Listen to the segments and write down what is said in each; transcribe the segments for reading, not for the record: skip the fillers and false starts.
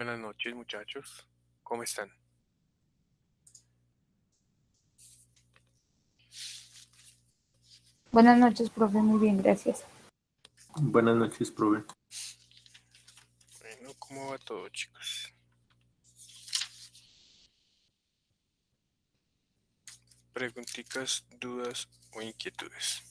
Buenas noches, muchachos. ¿Cómo están? Buenas noches, profe. Muy bien, gracias. Buenas noches, profe. Bueno, ¿cómo va todo, chicos? Preguntitas, dudas o inquietudes.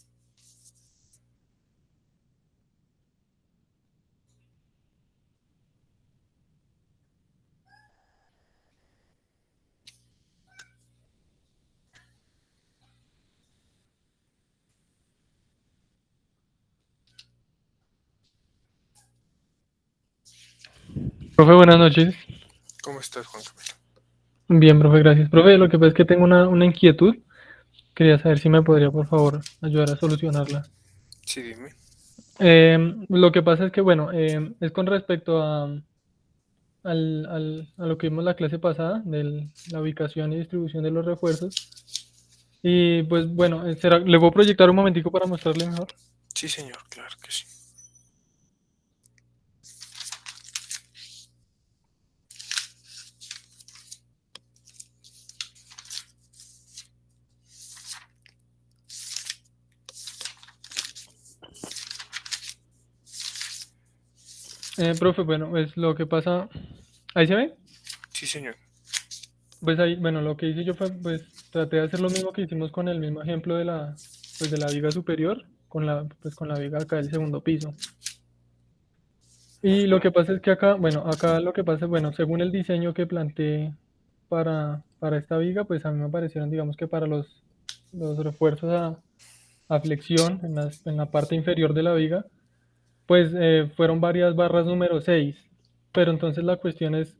Profe, buenas noches. ¿Cómo estás, Juan Camilo? Bien, profe, gracias. Profe, lo que pasa es que tengo una inquietud. Quería saber si me podría, por favor, ayudar a solucionarla. Sí, dime. Lo que pasa es que, bueno, es con respecto a lo que vimos la clase pasada, de la ubicación y distribución de los refuerzos. Y pues, bueno, ¿le voy a proyectar un momentico para mostrarle mejor? Sí, señor, claro que sí. Profe, bueno, pues lo que pasa... ¿Ahí se ve? Sí, señor. Pues ahí, bueno, lo que hice yo fue, pues, traté de hacer lo mismo que hicimos con el mismo ejemplo de la viga superior, con la viga acá del segundo piso. Y lo que pasa es que acá, bueno, acá lo que pasa, bueno, según el diseño que planteé para esta viga, pues a mí me parecieron, digamos que para los refuerzos a flexión en la parte inferior de la viga, pues fueron varias barras número 6. Pero entonces la cuestión es,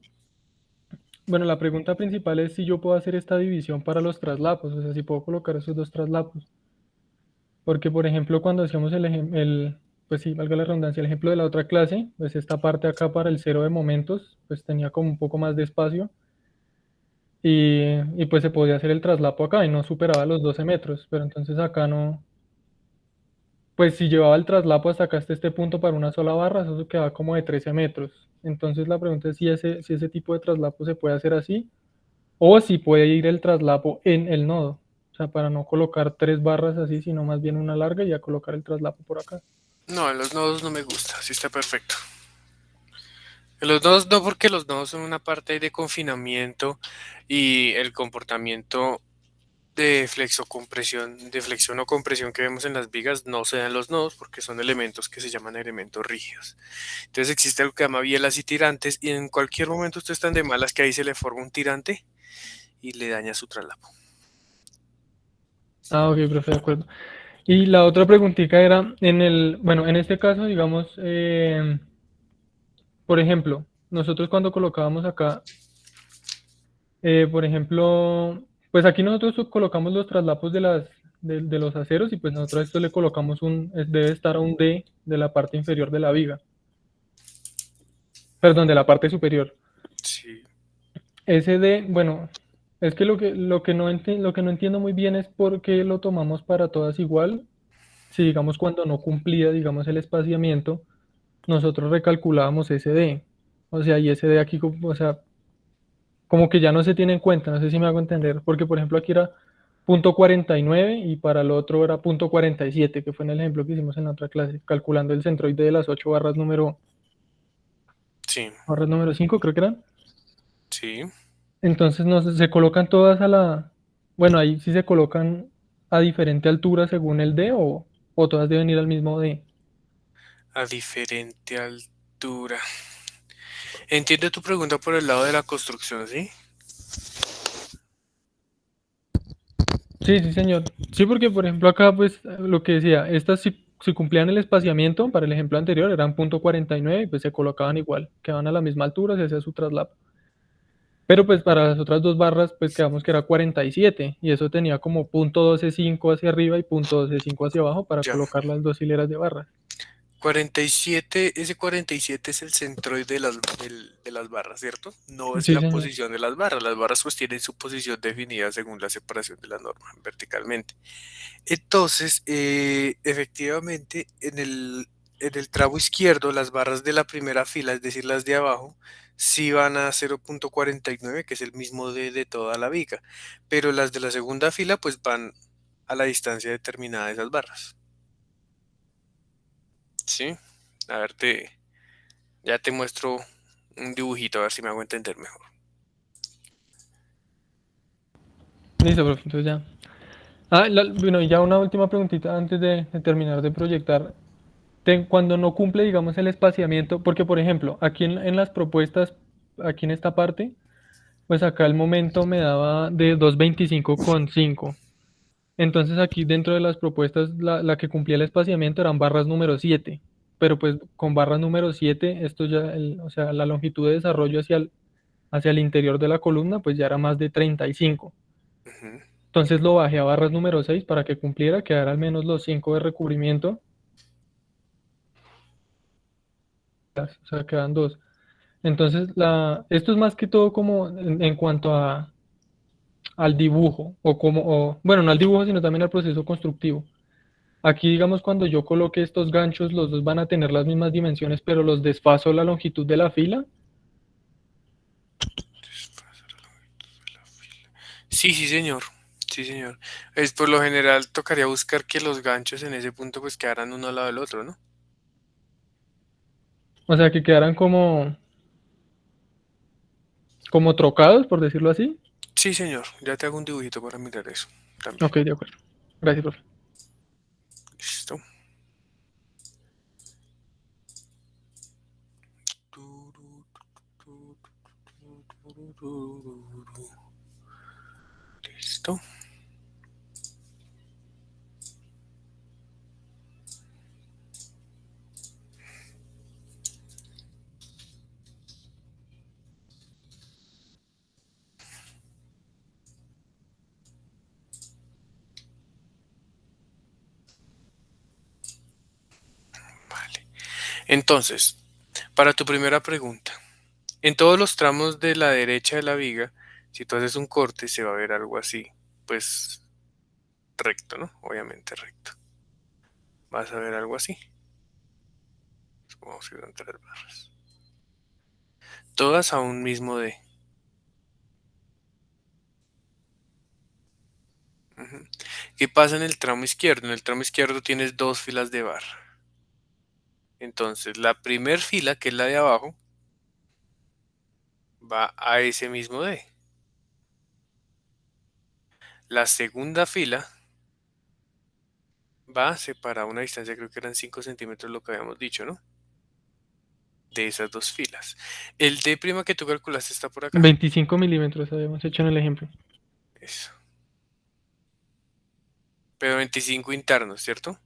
bueno, la pregunta principal es si yo puedo hacer esta división para los traslapos, o sea, si puedo colocar esos dos traslapos. Porque, por ejemplo, cuando hacíamos pues sí, valga la redundancia, el ejemplo de la otra clase, pues esta parte acá para el cero de momentos, pues tenía como un poco más de espacio y pues se podía hacer el traslapo acá y no superaba los 12 metros, pero entonces acá no, pues si llevaba el traslapo hasta este punto para una sola barra, eso quedaba como de 13 metros. Entonces la pregunta es si ese tipo de traslapo se puede hacer así o si puede ir el traslapo en el nodo. O sea, para no colocar tres barras así, sino más bien una larga y ya colocar el traslapo por acá. No, en los nodos no me gusta, sí está perfecto. En los nodos no, porque los nodos son una parte de confinamiento y el comportamiento de flexocompresión, de flexión o compresión que vemos en las vigas no se da en los nodos porque son elementos que se llaman elementos rígidos. Entonces existe algo que llama bielas y tirantes y en cualquier momento ustedes están de malas que ahí se le forma un tirante y le daña su traslapo. Ah, ok, profe, de acuerdo. Y la otra preguntita era, bueno, en este caso, digamos, por ejemplo, nosotros cuando colocábamos acá, por ejemplo, pues aquí nosotros colocamos los traslapos de los aceros y pues nosotros a esto le colocamos debe estar a un D de la parte inferior de la viga, perdón, de la parte superior. Sí. Ese D, bueno, es que lo que no entiendo muy bien es por qué lo tomamos para todas igual, si digamos cuando no cumplía, digamos, el espaciamiento, nosotros recalculábamos ese D. O sea, y ese D aquí, o sea, como que ya no se tiene en cuenta, no sé si me hago entender, porque por ejemplo aquí era punto 49 y para el otro era punto 47, que fue en el ejemplo que hicimos en la otra clase, calculando el centroide de las 8 Sí, barras número 5, creo que eran. sí. Entonces no se colocan todas bueno, ahí sí se colocan a diferente altura según el D o todas deben ir al mismo D. A diferente altura. Entiendo tu pregunta por el lado de la construcción, ¿sí? Sí, sí, señor. Sí, porque por ejemplo acá, pues lo que decía, estas si cumplían el espaciamiento, para el ejemplo anterior eran punto 49 y pues se colocaban igual, quedaban a la misma altura, se hacía su traslapo. Pero pues para las otras dos barras, pues quedamos que era 47 y eso tenía como punto 12.5 hacia arriba y punto 12.5 hacia abajo para Ya. colocar las dos hileras de barras. 47, ese 47 es el centroide de las barras, ¿cierto? No es Sí, la señor. posición de las barras. Las barras pues tienen su posición definida según la separación de la norma verticalmente. Entonces, efectivamente, en el tramo izquierdo, las barras de la primera fila, es decir, las de abajo, sí van a 0,49, que es el mismo de toda la viga, pero las de la segunda fila pues van a la distancia determinada de esas barras. ¿Sí? A ver, ya te muestro un dibujito, a ver si me hago entender mejor. Listo, profe, entonces ya. Bueno, y ya una última preguntita antes de terminar de proyectar. Cuando no cumple, digamos, el espaciamiento, porque por ejemplo, aquí en las propuestas, aquí en esta parte, pues acá el momento me daba de 225,5. Entonces aquí dentro de las propuestas, la que cumplía el espaciamiento eran barras número 7. Pero pues con barras número 7, esto ya, o sea, la longitud de desarrollo hacia el interior de la columna, pues ya era más de 35. Ujú. Entonces lo bajé a barras número 6 para que cumpliera, quedara al menos los 5 de recubrimiento. O sea, quedan 2. Entonces, esto es más que todo como en cuanto al dibujo, bueno, no al dibujo, sino también al proceso constructivo. Aquí, digamos, cuando yo coloque estos ganchos, los dos van a tener las mismas dimensiones, pero los desfaso la longitud de la fila. Sí, sí, señor. Sí, señor. Es por lo general tocaría buscar que los ganchos en ese punto pues quedaran uno al lado del otro, ¿no? O sea, que quedaran como trocados, por decirlo así. Sí, señor. Ya te hago un dibujito para mirar eso también. Ok, de acuerdo. Gracias, profe. Listo. Listo. Vale. Entonces, para tu primera pregunta, en todos los tramos de la derecha de la viga, si tú haces un corte, se va a ver algo así, pues recto, ¿no? Obviamente recto. Vas a ver algo así. Vamos a ir entre las barras. Todas a un mismo D. Ujú. ¿Qué pasa en el tramo izquierdo? En el tramo izquierdo tienes dos filas de barra. Entonces, la primer fila, que es la de abajo, va a ese mismo D. La segunda fila va a separar una distancia, creo que eran 5 centímetros lo que habíamos dicho, ¿no? De esas dos filas. El D' que tú calculaste está por acá. 25 milímetros habíamos hecho en el ejemplo. Eso. Pero 25 internos, ¿cierto?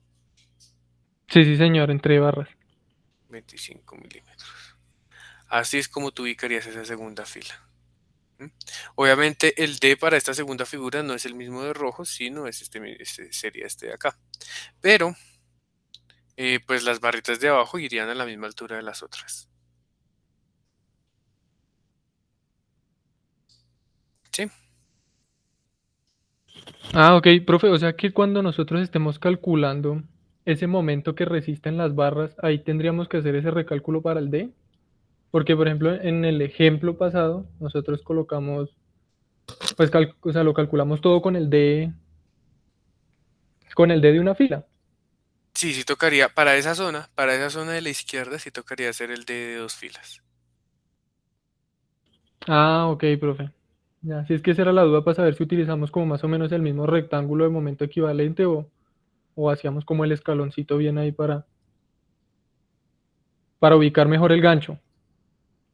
Sí, sí, señor, entre barras. 25 milímetros. Así es como tú ubicarías esa segunda fila. ¿Mm? Obviamente el D para esta segunda figura no es el mismo de rojo, sino es sería este de acá. Pero, pues las barritas de abajo irían a la misma altura de las otras. ¿Sí? Ah, ok, profe, o sea que cuando nosotros estemos calculando ese momento que resisten las barras, ahí tendríamos que hacer ese recálculo para el D. Porque, por ejemplo, en el ejemplo pasado, nosotros colocamos, pues, o sea, lo calculamos todo con el D de una fila. Sí, sí tocaría, para esa zona de la izquierda, sí tocaría hacer el D de dos filas. Ah, ok, profe. Ya, si es que esa era la duda para saber si utilizamos como más o menos el mismo rectángulo de momento equivalente o hacíamos como el escaloncito bien ahí para ubicar mejor el gancho.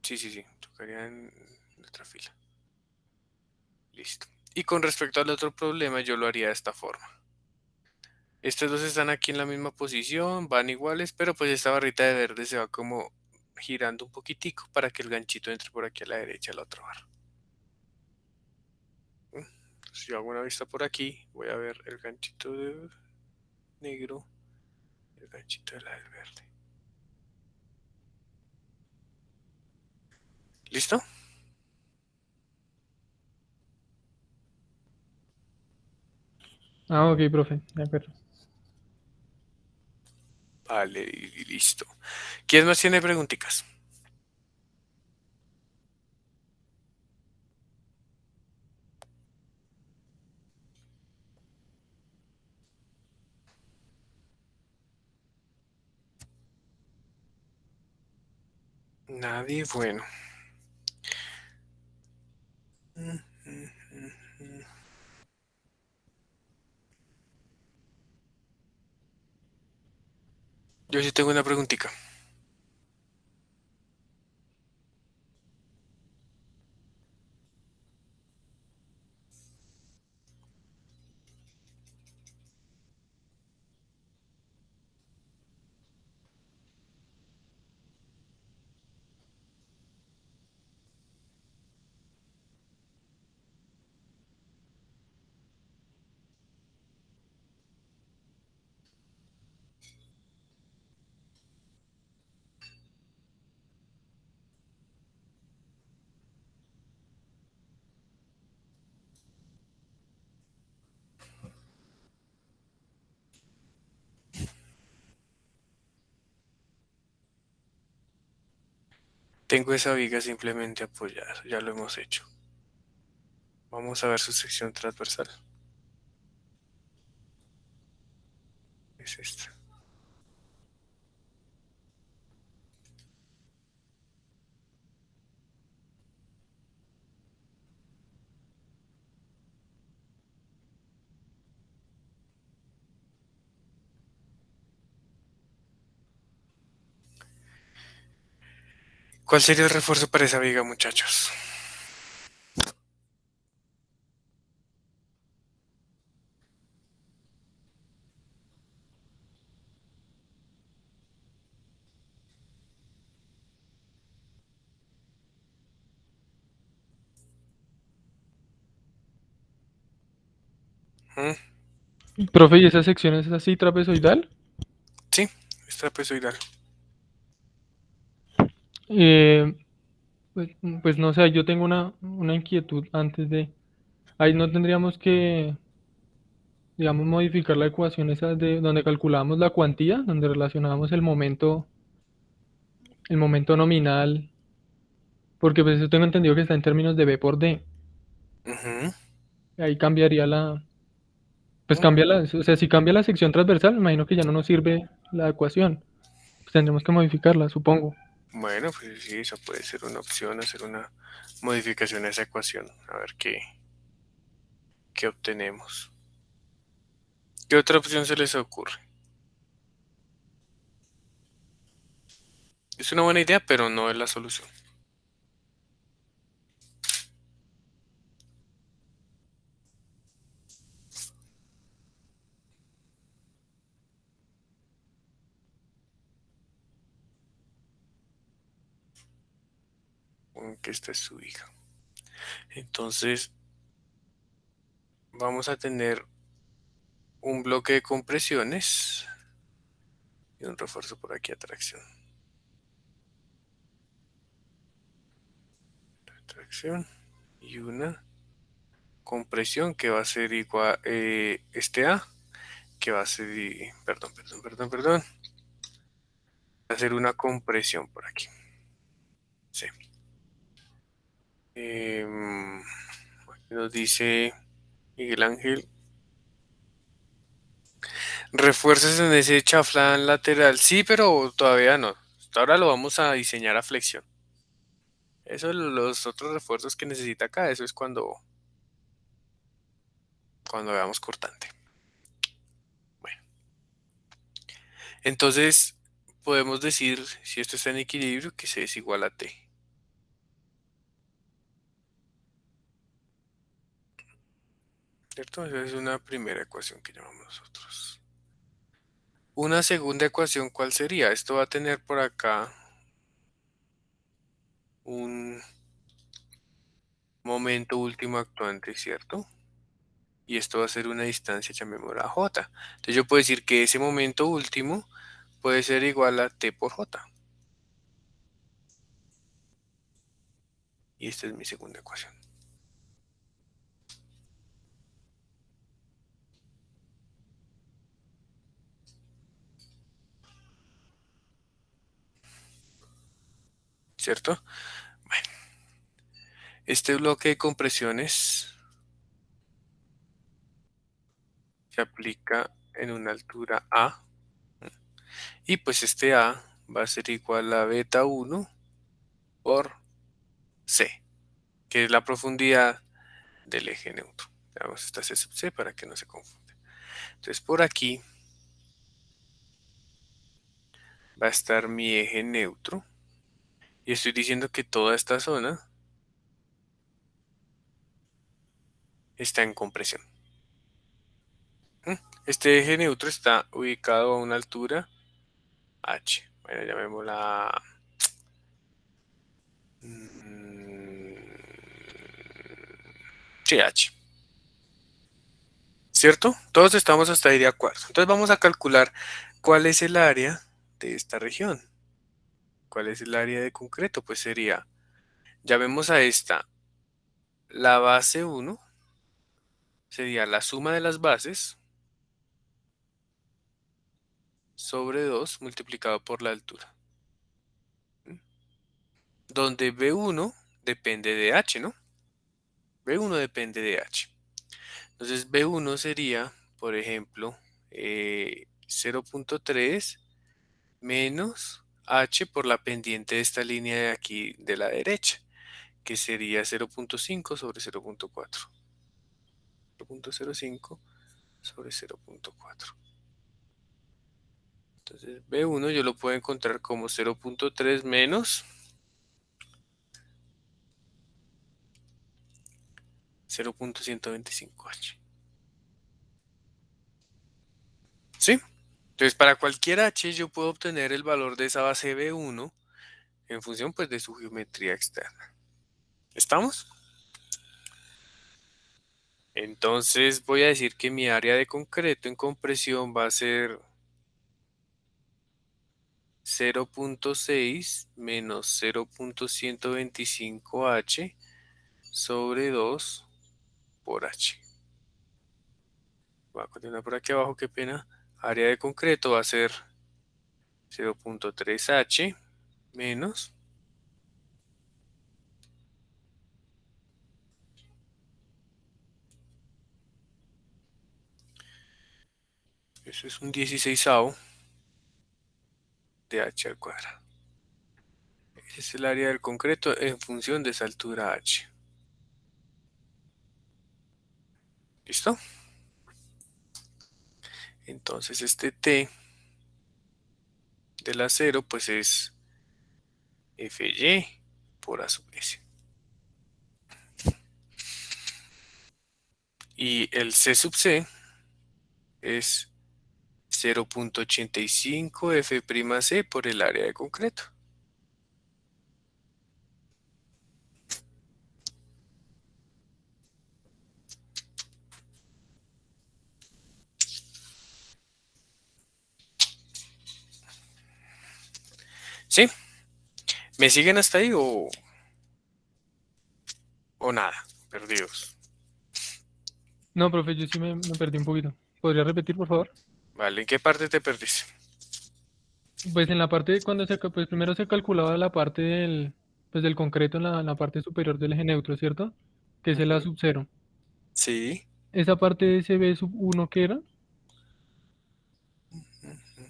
Sí, sí, sí, tocaría en otra fila. Listo. Y con respecto al otro problema, yo lo haría de esta forma. Estos dos están aquí en la misma posición, van iguales, pero pues esta barrita de verde se va como girando un poquitico para que el ganchito entre por aquí a la derecha de la otra barra. ¿Mm? Si yo hago una vista por aquí, voy a ver el ganchito de negro y el ganchito de la del verde. ¿Listo? Ah, ok, profe, de acuerdo. Vale, y listo. ¿Quién más tiene preguntitas? Nadie, bueno. Mm, mm, mm, mm. Yo sí tengo una preguntita. Tengo esa viga simplemente apoyada, ya lo hemos hecho. Vamos a ver su sección transversal. Es esta. ¿Cuál sería el refuerzo para esa viga, muchachos? ¿Mm? Profe, ¿y esa sección es así trapezoidal? Sí, es trapezoidal. Eh, pues no sé, yo tengo una inquietud antes de... Ahí no tendríamos que, digamos, modificar la ecuación esa de donde calculamos la cuantía, donde relacionábamos el momento nominal, porque pues eso tengo entendido que está en términos de B por D. Ujú. Ahí cambiaría pues Mm. cambia o sea, si cambia la sección transversal, me imagino que ya no nos sirve la ecuación. Pues tendremos que modificarla, supongo. Bueno, pues sí, eso puede ser una opción, hacer una modificación a esa ecuación. A ver qué obtenemos. ¿Qué otra opción se les ocurre? Es una buena idea, pero no es la solución. Que esta es su hija. Entonces, vamos a tener un bloque de compresiones y un refuerzo por aquí, atracción. Atracción y una compresión que va a ser igual este A, que va a ser, perdón, va a ser una compresión por aquí. Sí. Aquí nos dice Miguel Ángel, refuerzos en ese chaflán lateral. Sí, pero todavía no. Hasta ahora lo vamos a diseñar a flexión. Eso, los otros refuerzos que necesita acá, eso es cuando veamos cortante. Bueno, entonces podemos decir, si esto está en equilibrio, que C es igual a T. ¿Cierto? Esa es una primera ecuación que llamamos nosotros. Una segunda ecuación, ¿cuál sería? Esto va a tener por acá un momento último actuante, ¿cierto? Y esto va a ser una distancia, llamémosla J. Entonces yo puedo decir que ese momento último puede ser igual a T por J. Y esta es mi segunda ecuación. ¿Cierto? Bueno, este bloque de compresiones se aplica en una altura A. Y pues este A va a ser igual a beta 1 por C, que es la profundidad del eje neutro. Veamos esta C sub C para que no se confunda. Entonces por aquí va a estar mi eje neutro y estoy diciendo que toda esta zona está en compresión. Este eje neutro está ubicado a una altura h. Bueno, llamémosla sí, h. ¿Cierto? Todos estamos hasta ahí de acuerdo. Entonces vamos a calcular cuál es el área de esta región. ¿Cuál es el área de concreto? Pues sería, llamemos a esta la base 1, sería la suma de las bases sobre 2 multiplicado por la altura. Donde B1 depende de H, ¿no? B1 depende de H. Entonces B1 sería, por ejemplo, 0.3 menos H por la pendiente de esta línea de aquí de la derecha, que sería 0.5 sobre 0.4. 0.05 sobre 0.4. Entonces B1 yo lo puedo encontrar como 0.3 menos 0.125H. ¿Sí? Entonces para cualquier H yo puedo obtener el valor de esa base B1 en función pues de su geometría externa. ¿Estamos? Entonces voy a decir que mi área de concreto en compresión va a ser 0.6 menos 0.125H sobre 2 por H. Voy a continuar por aquí abajo, qué pena. Área de concreto va a ser 0.3H menos, eso es un 16avo de H al cuadrado. Ese es el área del concreto en función de esa altura H. ¿Listo? Entonces este T del acero pues es Fy por A sub S. Y el C sub C es 0.85 F'C por el área de concreto. ¿Sí? ¿Me siguen hasta ahí o nada? Perdidos. No, profe, yo sí me perdí un poquito. ¿Podría repetir, por favor? Vale, ¿en qué parte te perdiste? Pues en la parte, pues primero se calculaba la parte pues del concreto en la parte superior del eje neutro, ¿cierto? Que es el A Ujú. sub cero. Sí. Esa parte de ese B sub 1, ¿qué era?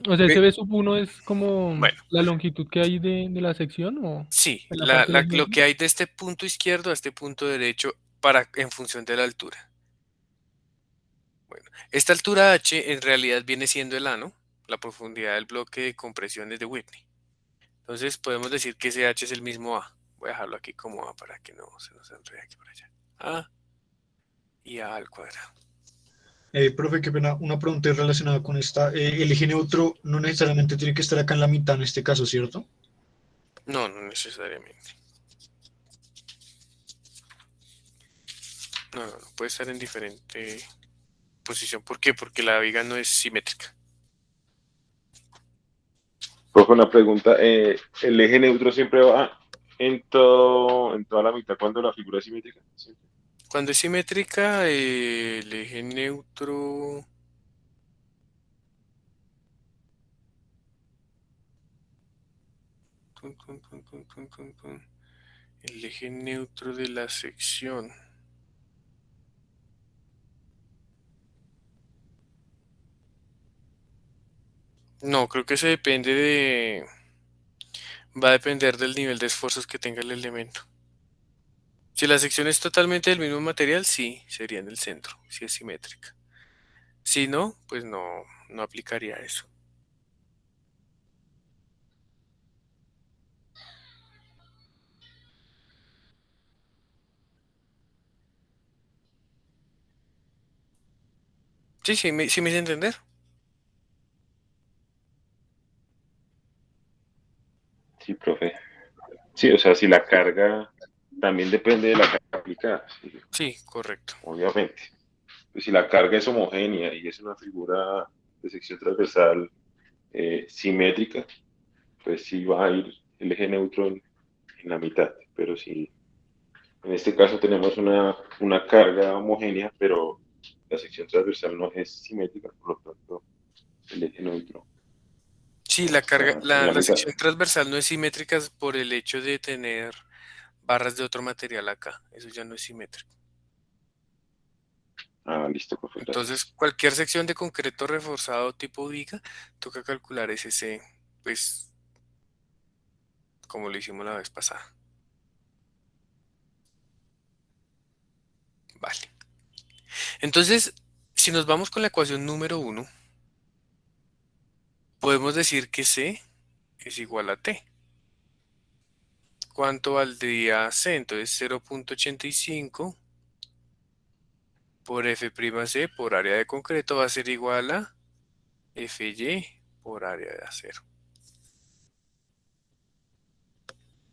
O sea, ese Ve- B sub 1 es como bueno, la longitud que hay de la sección o sí, en la parte del eje lo neutro. que hay de este punto izquierdo a este punto derecho en función de la altura. Bueno, esta altura H en realidad viene siendo el ano, la profundidad del bloque de compresiones de Whitney. Entonces podemos decir que ese H es el mismo A. Voy a dejarlo aquí como A para que no se nos enrede aquí por allá. A y A al cuadrado. Profe, qué pena, una pregunta relacionada con esta. El eje neutro no necesariamente tiene que estar acá en la mitad en este caso, ¿cierto? No, no necesariamente. No, no, no, puede estar en diferente posición. ¿Por qué? Porque la viga no es simétrica. Profe, una pregunta. ¿El eje neutro siempre va en toda la mitad cuando la figura es simétrica? Siempre. Cuando es simétrica, el eje neutro... tun, tun, tun, tun, tun, tun, tun, el eje neutro de la sección. No, creo que eso depende de... Va a depender del nivel de esfuerzos que tenga el elemento. Si la sección es totalmente del mismo material, sí, sería en el centro, si es simétrica. Si no, pues no aplicaría eso. Sí, sí me hice entender. Sí, profe. Sí, o sea, si la carga también depende de la carga aplicada, sí, Sí, correcto. obviamente. Pues si la carga es homogénea y es una figura de sección transversal simétrica, pues sí va a ir el eje neutro en la mitad. Pero si en este caso tenemos una carga homogénea, pero la sección transversal no es simétrica, por lo tanto el eje neutro Sí, va a la carga, estar en la, la la mitad. sección transversal no es simétrica por el hecho de tener barras de otro material acá. Eso ya no es simétrico. Ah, listo, profe, Entonces, gracias. cualquier sección de concreto reforzado tipo viga, toca calcular SC, pues como lo hicimos la vez pasada. Vale. Entonces, si nos vamos con la ecuación número 1, podemos decir que C es igual a T. ¿Cuánto valdría C? Entonces 0.85 por F'C por área de concreto va a ser igual a Fy por área de acero.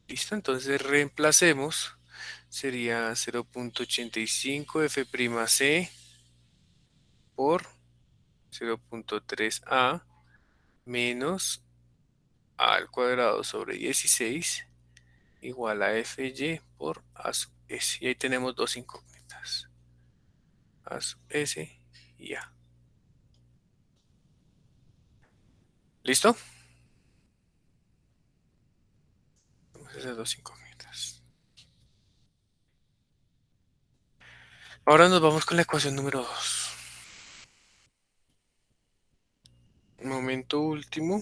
Listo, entonces reemplacemos. Sería 0.85 F'C por 0.3a menos a al cuadrado sobre 16 igual a Fy por a sub s. Y ahí tenemos dos incógnitas. A sub s y a. ¿Listo? Tenemos esas dos incógnitas. Ahora nos vamos con la ecuación número 2. Momento último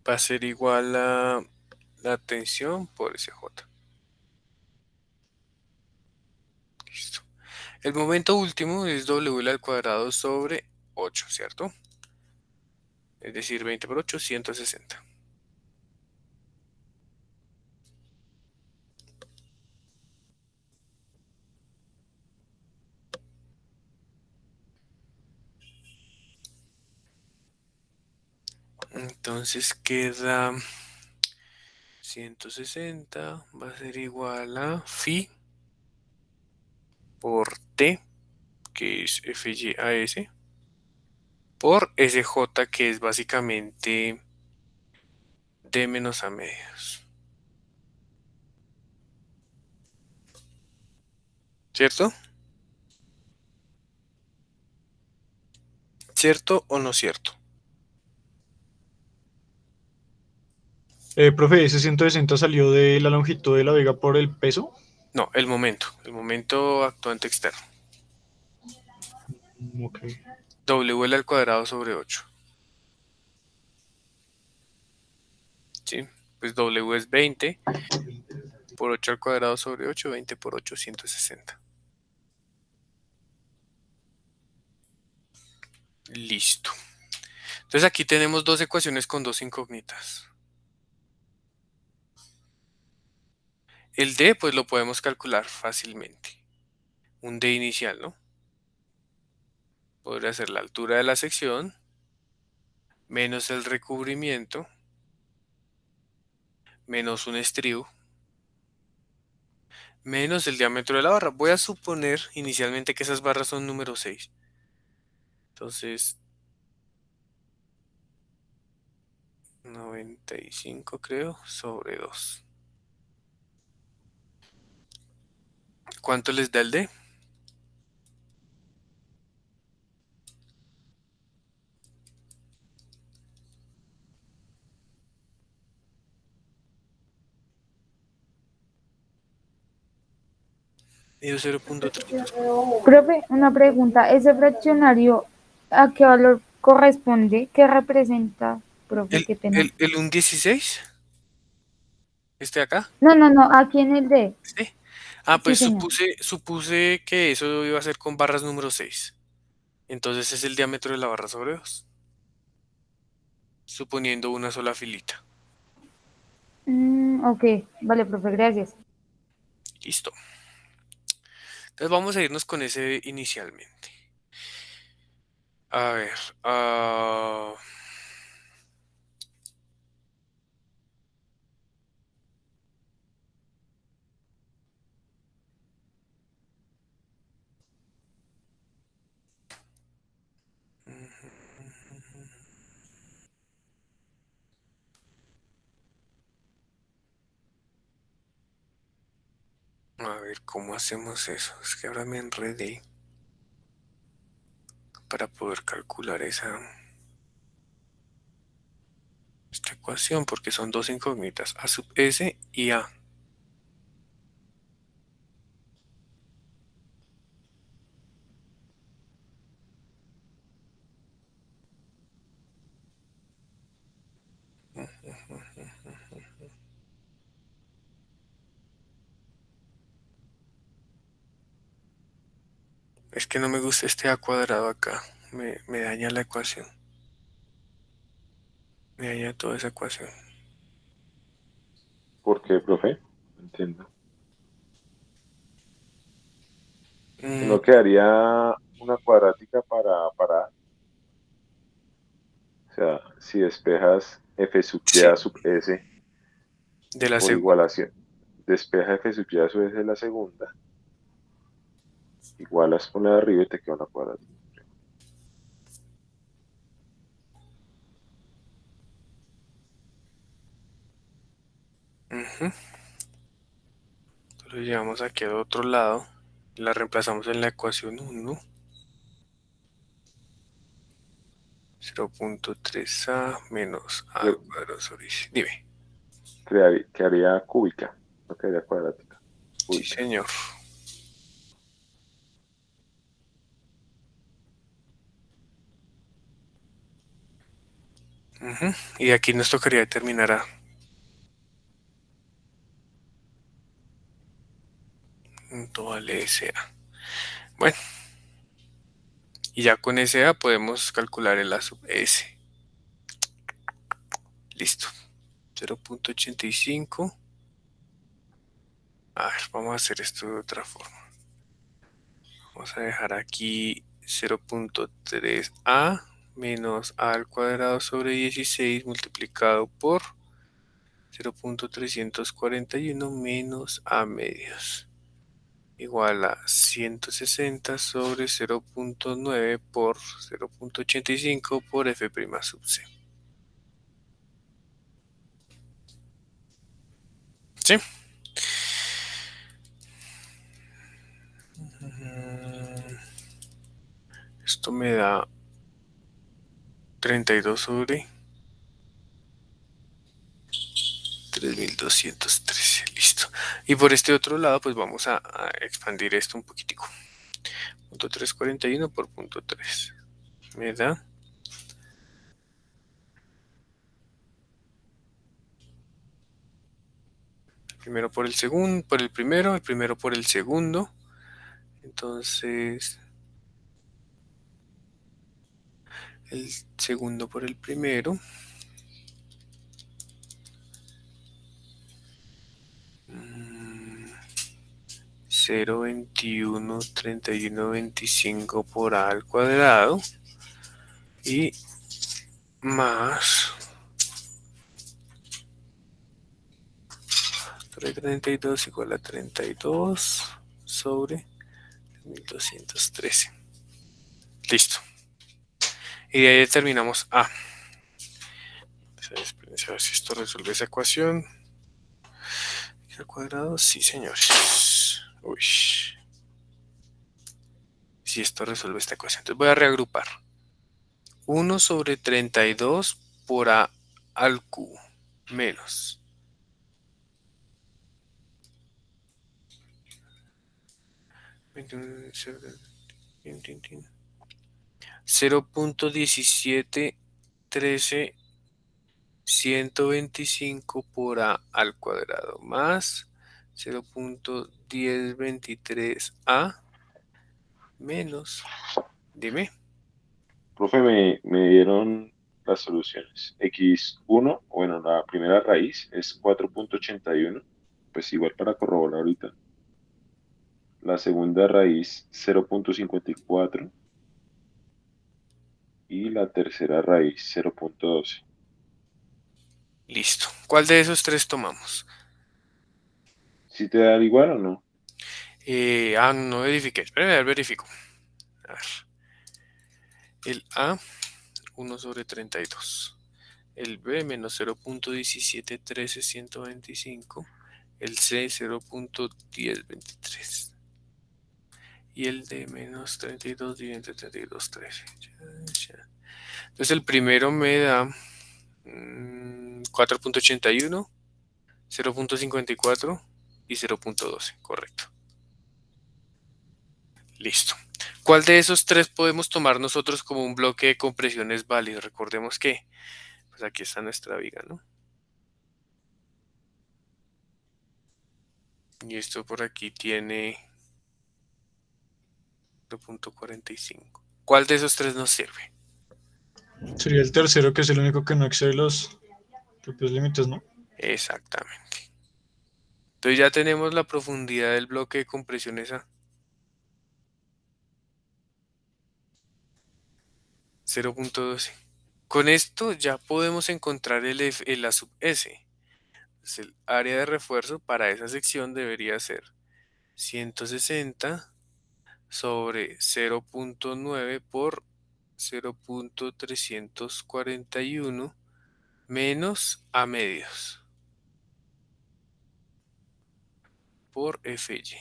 va a ser igual a la tensión por SJ. Listo. El momento último es W al cuadrado sobre 8, ¿cierto? Es decir, 20 por 8, 160. Entonces queda 160 va a ser igual a phi por T, que es FYAS, por SJ, que es básicamente D menos A medios. ¿Cierto? ¿Cierto o no cierto? Profe, ¿ese 160 salió de la longitud de la viga por el peso? No, el momento actuante externo. Ok. W al cuadrado sobre 8. ¿Sí? Pues W es 20 por 8 al cuadrado sobre 8, 20 por 8, 160. Listo. Entonces aquí tenemos dos ecuaciones con dos incógnitas. El D, pues lo podemos calcular fácilmente. Un D inicial, ¿no? Podría ser la altura de la sección menos el recubrimiento menos un estribo menos el diámetro de la barra. Voy a suponer inicialmente que esas barras son número 6. Entonces, 95 creo, sobre 2. ¿Cuánto les da el D? Dio 0.30. Profe, una pregunta. ¿Ese fraccionario a qué valor corresponde? ¿Qué representa, profe? ¿El, Qué pena. el, el un 16? ¿Este de acá? No, aquí en el D. ¿Sí? Ah, Sí, pues señor. supuse que eso iba a ser con barras número 6. Entonces es el diámetro de la barra sobre 2, suponiendo una sola filita. Ok, vale, profe, gracias. Listo. Entonces vamos a irnos con ese inicialmente. A ver. A ver, ¿cómo hacemos eso? Es que ahora me enredé para poder calcular esta ecuación, porque son dos incógnitas, a sub s y a. Es que no me gusta este a cuadrado acá. Me daña la ecuación. Me daña toda esa ecuación. ¿Por qué, profe? No entiendo. Si Mm, no quedaría una cuadrática para A. O sea, si despejas f sub y sí, a sub s de la por segunda. igualación, despeja f sub y a sub s de la segunda, igualas con la de arriba y te queda una cuadrática. Ujú. Lo llevamos aquí al otro lado. La reemplazamos en la ecuación 1. 0.3a menos a al Pero cuadrado sobre. Dime. quedaría cúbica, no quedaría cuadrática, Sí, cúbica. señor. Ujú. Y aquí nos tocaría determinar a. ¿Cuánto vale SA? Bueno, y ya con SA podemos calcular el A sub S. Listo. 0.85. A ver, vamos a hacer esto de otra forma. Vamos a dejar aquí 0.3a menos a al cuadrado sobre 16 multiplicado por 0.341 menos a medios igual a 160 sobre 0.9 por 0.85 por f' sub c. ¿Sí? Esto me da 32 sobre 3213. Listo. Y por este otro lado, pues vamos a expandir esto un poquitico. Punto 341 por punto 3. Me da primero por el segundo, por el primero por el segundo. Entonces, el segundo por el primero. 0,213125 por a al cuadrado y más 32 igual a 32 sobre 1213. Listo. Y de ahí determinamos a. Espérense a ver si esto resuelve esa ecuación. ¿Al cuadrado? Sí, señores. Uy. Si esto resuelve esta ecuación. Entonces voy a reagrupar. 1 sobre 32 por a al cubo menos 0.1713 125 por A al cuadrado más 0.1023A menos, dime, Profe, me dieron las soluciones. X1, bueno, la primera raíz es 4.81, pues igual para corroborar ahorita. La segunda raíz 0.54 y la tercera raíz 0.12. listo. ¿Cuál de esos tres tomamos? ¿Sí te da igual o no? No verifiqué, espérame, verifico. A ver, el A, 1/32. El B, menos 0.17325. El C, 0.1023. Y el D, menos 32 dividido entre 32,13. Entonces el primero me da 4.81, 0.54 y 0.12, correcto. Listo. ¿Cuál de esos tres podemos tomar nosotros como un bloque de compresiones válido? Recordemos que, pues aquí está nuestra viga, ¿no? Y esto por aquí tiene 0.45. ¿Cuál de esos tres nos sirve? Sería el tercero, que es el único que no excede los propios límites, ¿no? Exactamente. Entonces ya tenemos la profundidad del bloque de compresiones A. 0.12. Con esto ya podemos encontrar el A sub S. Pues el área de refuerzo para esa sección debería ser 160 sobre 0.9 por 0.341 menos A medios por FY.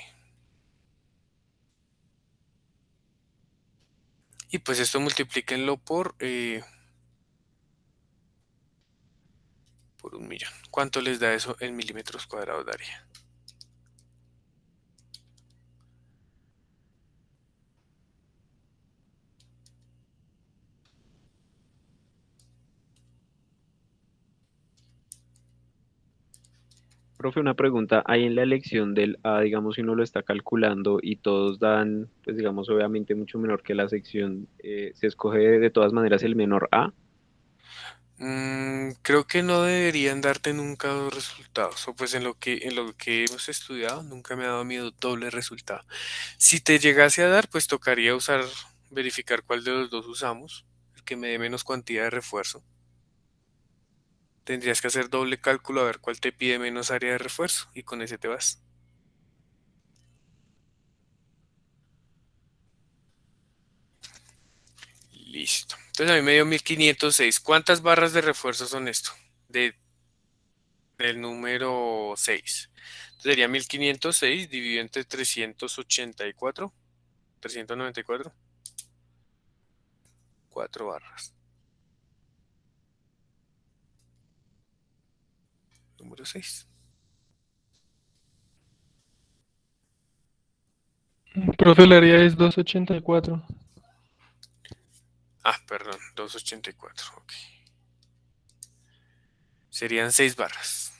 Y pues esto multiplíquenlo por 1.000.000. ¿Cuánto les da eso en milímetros cuadrados de área? Profe, una pregunta. Ahí en la elección del A, digamos, si uno lo está calculando y todos dan, pues digamos, obviamente mucho menor que la sección, ¿se escoge de todas maneras el menor A? Creo que no deberían darte nunca dos resultados, o pues en lo que hemos estudiado nunca me ha dado miedo doble resultado. Si te llegase a dar, pues tocaría verificar cuál de los dos usamos, el que me dé menos cantidad de refuerzo. Tendrías que hacer doble cálculo a ver cuál te pide menos área de refuerzo y con ese te vas. Listo. Entonces a mí me dio 1506. ¿Cuántas barras de refuerzo son esto? De, del número 6. Entonces sería 1506 dividido entre 384. 394. 4 barras. Número 6. Profe, la área es 284. Perdón, 284. Ok. Serían 6 barras.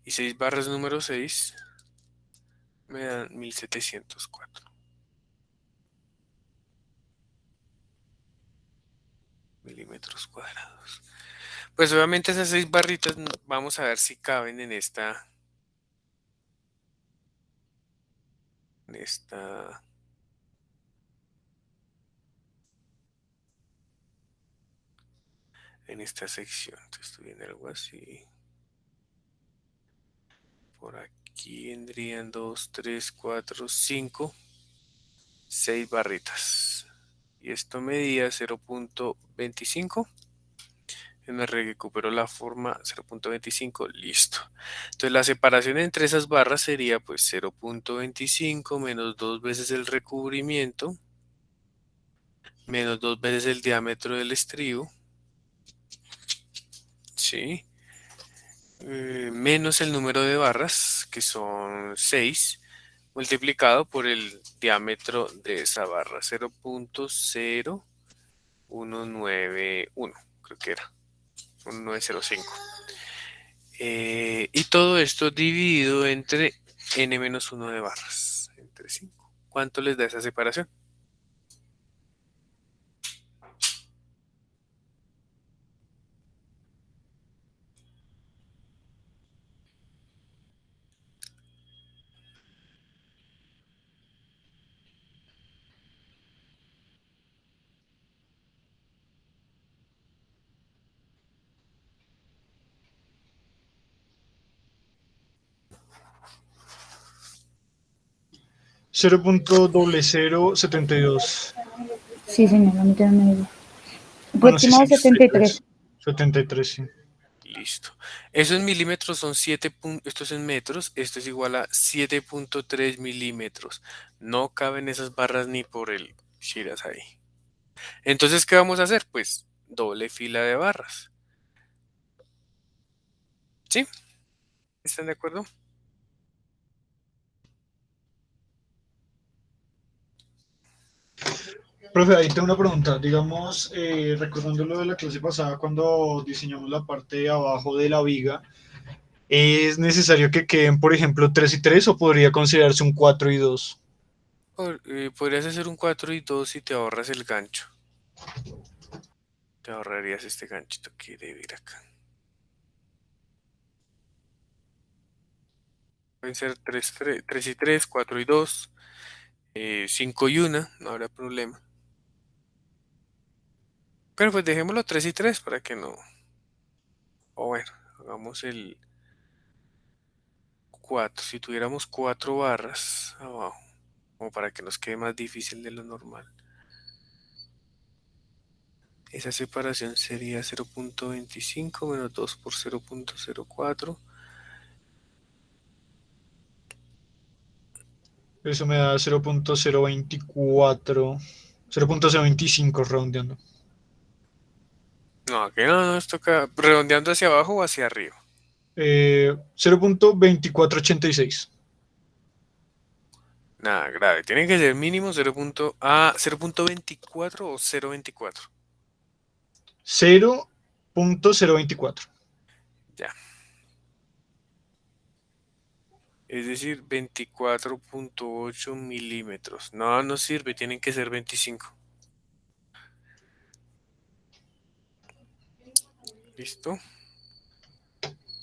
Y 6 barras número 6 me dan 1704 milímetros cuadrados. Pues obviamente esas 6 barritas vamos a ver si caben en esta en esta sección. Entonces estoy viendo algo así. Por aquí vendrían 2, 3, 4, 5, 6 barritas. Y esto medía 0.25. Me recuperó la forma 0.25, listo. Entonces la separación entre esas barras sería pues 0.25 menos 2 veces el recubrimiento, menos 2 veces el diámetro del estribo, ¿sí? Menos el número de barras, que son 6, multiplicado por el diámetro de esa barra, 0.0191, creo que era, 1905. Y todo esto dividido entre n-1 de barras, entre 5. ¿Cuánto les da esa separación? $0.0072. Sí, señor, a mí también me dio. Bueno, sí, Aproximado sí, 73. 73, sí. Listo. Eso en milímetros son 7. Esto es en metros. Esto es igual a 7.3 milímetros. No caben esas barras ni por el Shiras ahí. Entonces, ¿qué vamos a hacer? Pues doble fila de barras. ¿Sí? ¿Están de acuerdo? Profe, ahí tengo una pregunta. Digamos, recordando lo de la clase pasada, cuando diseñamos la parte de abajo de la viga, ¿es necesario que queden, por ejemplo, 3 y 3 o podría considerarse un 4 y 2? Podrías hacer un 4 y 2 y te ahorras el gancho. Te ahorrarías este ganchito que debe ir acá. Pueden ser 3 y 3, 4 y 2, 5 y 1, no habrá problema. Pero pues dejémoslo 3 y 3 para que no. O bueno, hagamos el 4. Si tuviéramos 4 barras abajo, como para que nos quede más difícil de lo normal. Esa separación sería 0.25 menos 2 por 0.04. Eso me da 0.024, 0.025 redondeando. No, aquí no nos toca redondeando hacia abajo o hacia arriba. 0.2486. Nada grave, tiene que ser mínimo 0.24 o 0.24. 0.024. Ya. Es decir, 24.8 milímetros. No, no sirve, tienen que ser 25. ¿Listo?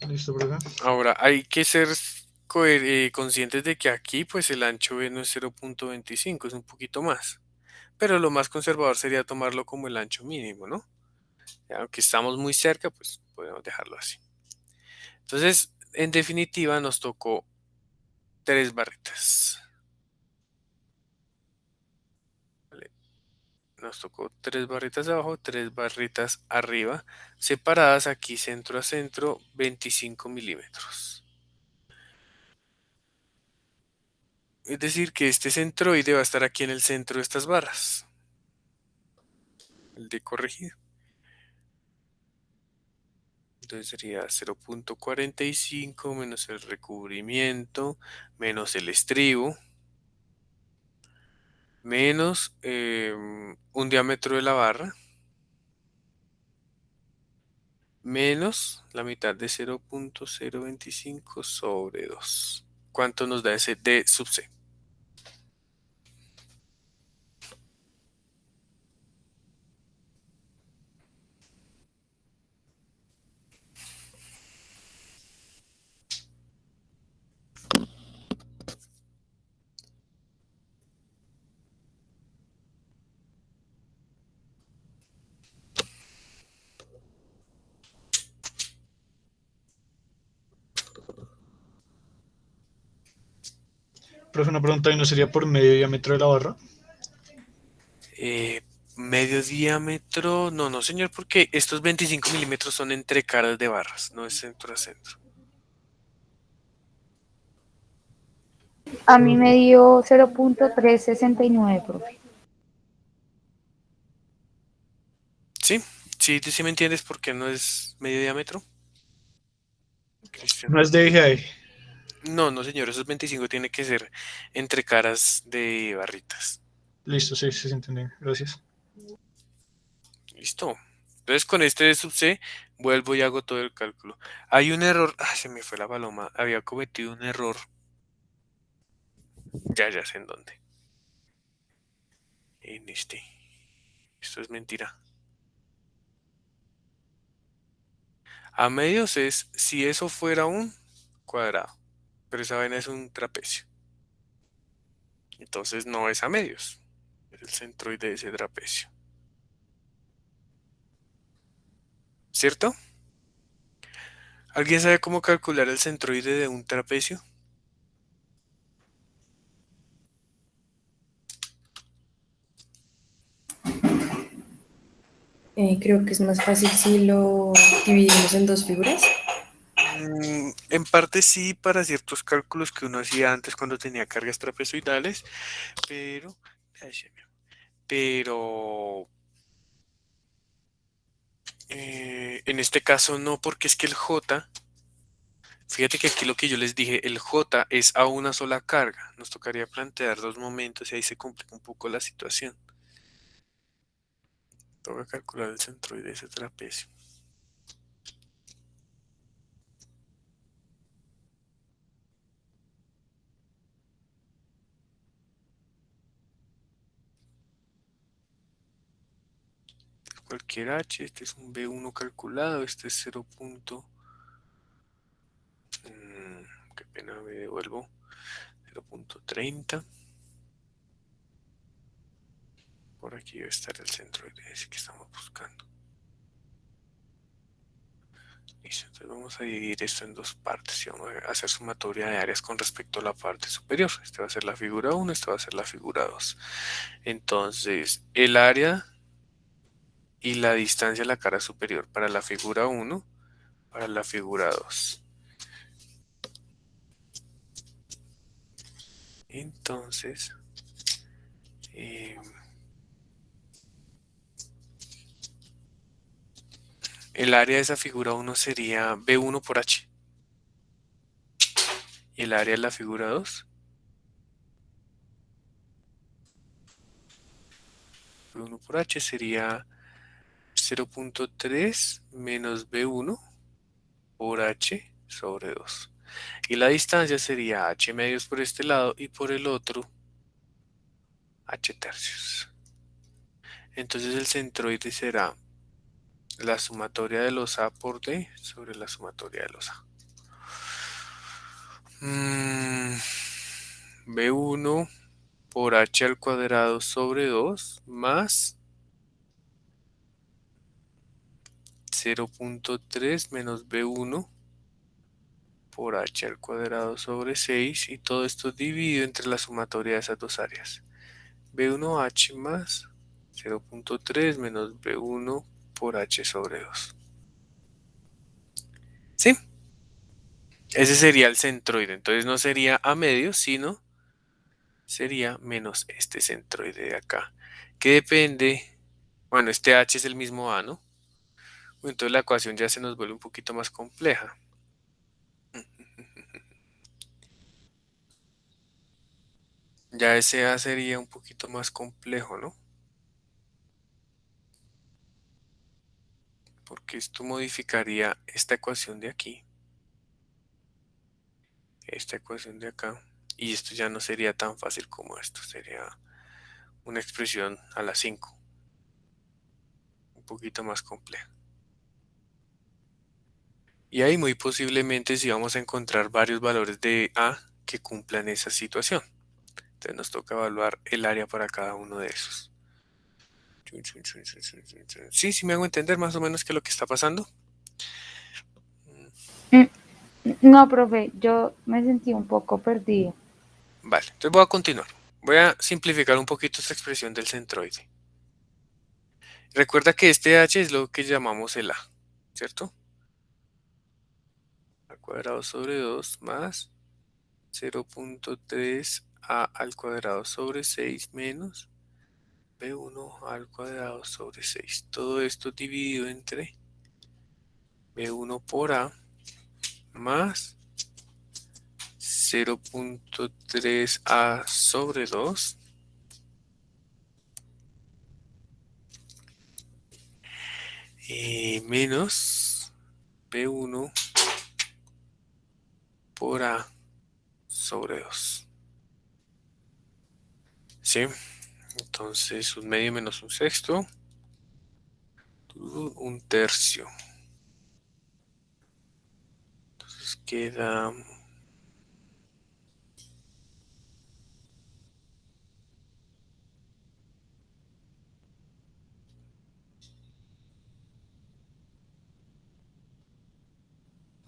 Listo, profe. Ahora, hay que ser conscientes de que aquí, pues el ancho B no es 0.25, es un poquito más. Pero lo más conservador sería tomarlo como el ancho mínimo, ¿no? Aunque estamos muy cerca, pues podemos dejarlo así. Entonces, en definitiva, nos tocó 3 barritas. ¿Vale? Nos tocó 3 barritas abajo, 3 barritas arriba, separadas aquí centro a centro, 25 milímetros. Es decir, que este centroide va a estar aquí en el centro de estas barras. El de corregido. Entonces sería 0.45 menos el recubrimiento, menos el estribo, menos un diámetro de la barra, menos la mitad de 0.025 sobre 2. ¿Cuánto nos da ese D sub C? Profe, una pregunta, ¿y no sería por medio diámetro de la barra? Medio diámetro, no, no señor, porque estos 25 milímetros son entre caras de barras, no es centro a centro. A mí me dio 0.369, profe. ¿Sí? ¿Sí, sí me entiendes por qué no es medio diámetro? Cristian. No es de eje a eje. No, no, señor, esos 25 tiene que ser entre caras de barritas. Listo, sí, sí, se entendió. Gracias. Listo. Entonces con este de sub C vuelvo y hago todo el cálculo. Hay un error. Ah, se me fue la paloma. Había cometido un error. Ya sé en dónde. En este. Esto es mentira. A medios es si eso fuera un cuadrado. Pero esa vaina es un trapecio. Entonces no es a medios. Es el centroide de ese trapecio. ¿Cierto? ¿Alguien sabe cómo calcular el centroide de un trapecio? Creo que es más fácil si lo dividimos en dos figuras. En parte sí, para ciertos cálculos que uno hacía antes cuando tenía cargas trapezoidales, pero, ay, pero en este caso no, porque es que el J, fíjate que aquí lo que yo les dije, el J es a una sola carga. Nos tocaría plantear dos momentos y ahí se complica un poco la situación. Tengo que calcular el centroide de ese trapecio. Cualquier H, este es un B1 calculado, este es 0. Qué pena, me devuelvo. 0.30. Por aquí debe estar el centroide ese que estamos buscando. Listo, entonces vamos a dividir esto en dos partes y vamos a hacer sumatoria de áreas con respecto a la parte superior. Esta va a ser la figura 1, esta va a ser la figura 2. Entonces, el área y la distancia a la cara superior para la figura 1, para la figura 2. Entonces, el área de esa figura 1 sería B1 por H. Y el área de la figura 2, B1 por H sería 0.3 menos B1 por H sobre 2. Y la distancia sería H medios por este lado y por el otro H tercios. Entonces el centroide será la sumatoria de los A por D sobre la sumatoria de los A. B1 por H al cuadrado sobre 2 más 0.3 menos B1 por H al cuadrado sobre 6 y todo esto dividido entre la sumatoria de esas dos áreas. B1H más 0.3 menos B1 por H sobre 2. ¿Sí? Ese sería el centroide. Entonces no sería a medio, sino sería menos este centroide de acá. Que depende, bueno, este H es el mismo A, ¿no? Entonces la ecuación ya se nos vuelve un poquito más compleja. Ya ese A sería un poquito más complejo, ¿no? Porque esto modificaría esta ecuación de aquí, esta ecuación de acá, y esto ya no sería tan fácil como esto, sería una expresión a la 5, un poquito más compleja. Y ahí muy posiblemente sí vamos a encontrar varios valores de A que cumplan esa situación. Entonces nos toca evaluar el área para cada uno de esos. Sí, sí me hago entender más o menos qué es lo que está pasando. No, profe, yo me sentí un poco perdido. Vale, entonces voy a continuar. Voy a simplificar un poquito esta expresión del centroide. Recuerda que este h es lo que llamamos el a, ¿cierto? A cuadrado sobre 2 más 0.3 a al cuadrado sobre 6 menos b1 al cuadrado sobre 6. Todo esto dividido entre b1 por a más 0.3a sobre 2 menos B1 por A sobre 2. ¿Sí? Entonces, un medio menos un sexto, un tercio. Entonces queda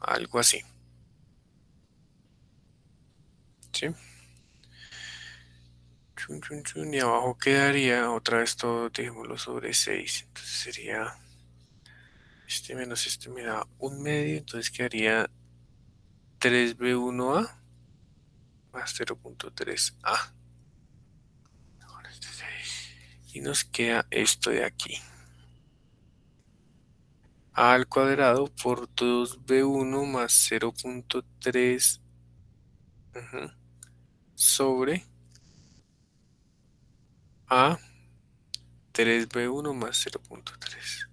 algo así. ¿Sí? Chun, chun, chun, y abajo quedaría otra vez todo, dejémoslo sobre 6. Entonces sería este menos este me da un medio, entonces quedaría 3B1A más 0.3A. Ahora este 6. Y nos queda esto de aquí. A al cuadrado por 2B1 más 0.3 sobre A 3B1 más 0.3.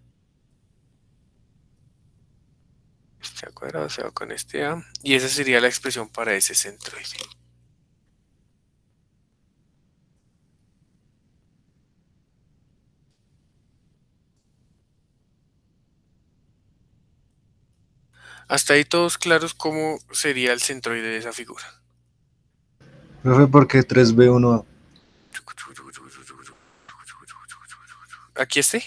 Este A cuadrado se va con este A. Y esa sería la expresión para ese centroide. Hasta ahí todos claros cómo sería el centroide de esa figura. Profe, ¿por qué 3B1A? Aquí esté.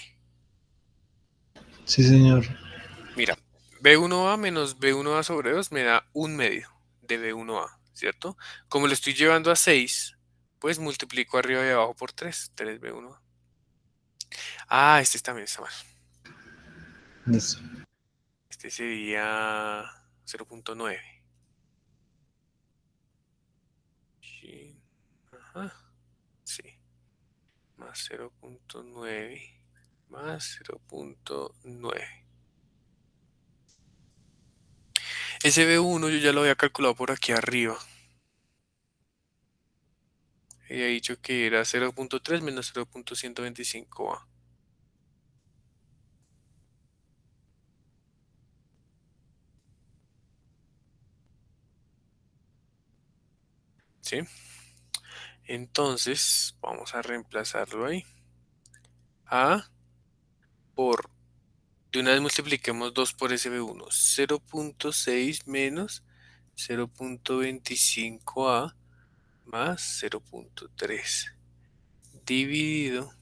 Sí, señor. Mira, B1A menos B1A sobre 2 me da un medio de B1A, ¿cierto? Como le estoy llevando a 6, pues multiplico arriba y abajo por 3, 3B1A. Ah, este también está mal. Listo. Este sería 0.9. Sí. Ajá. Sí. Más 0.9 más 0.9. Ese B1 yo ya lo había calculado por aquí arriba. Había dicho que era 0.3 menos 0.125A. ¿Sí? Entonces, vamos a reemplazarlo ahí. A por, de una vez multipliquemos 2 por ese B1. 0.6 menos 0.25A más 0.3 dividido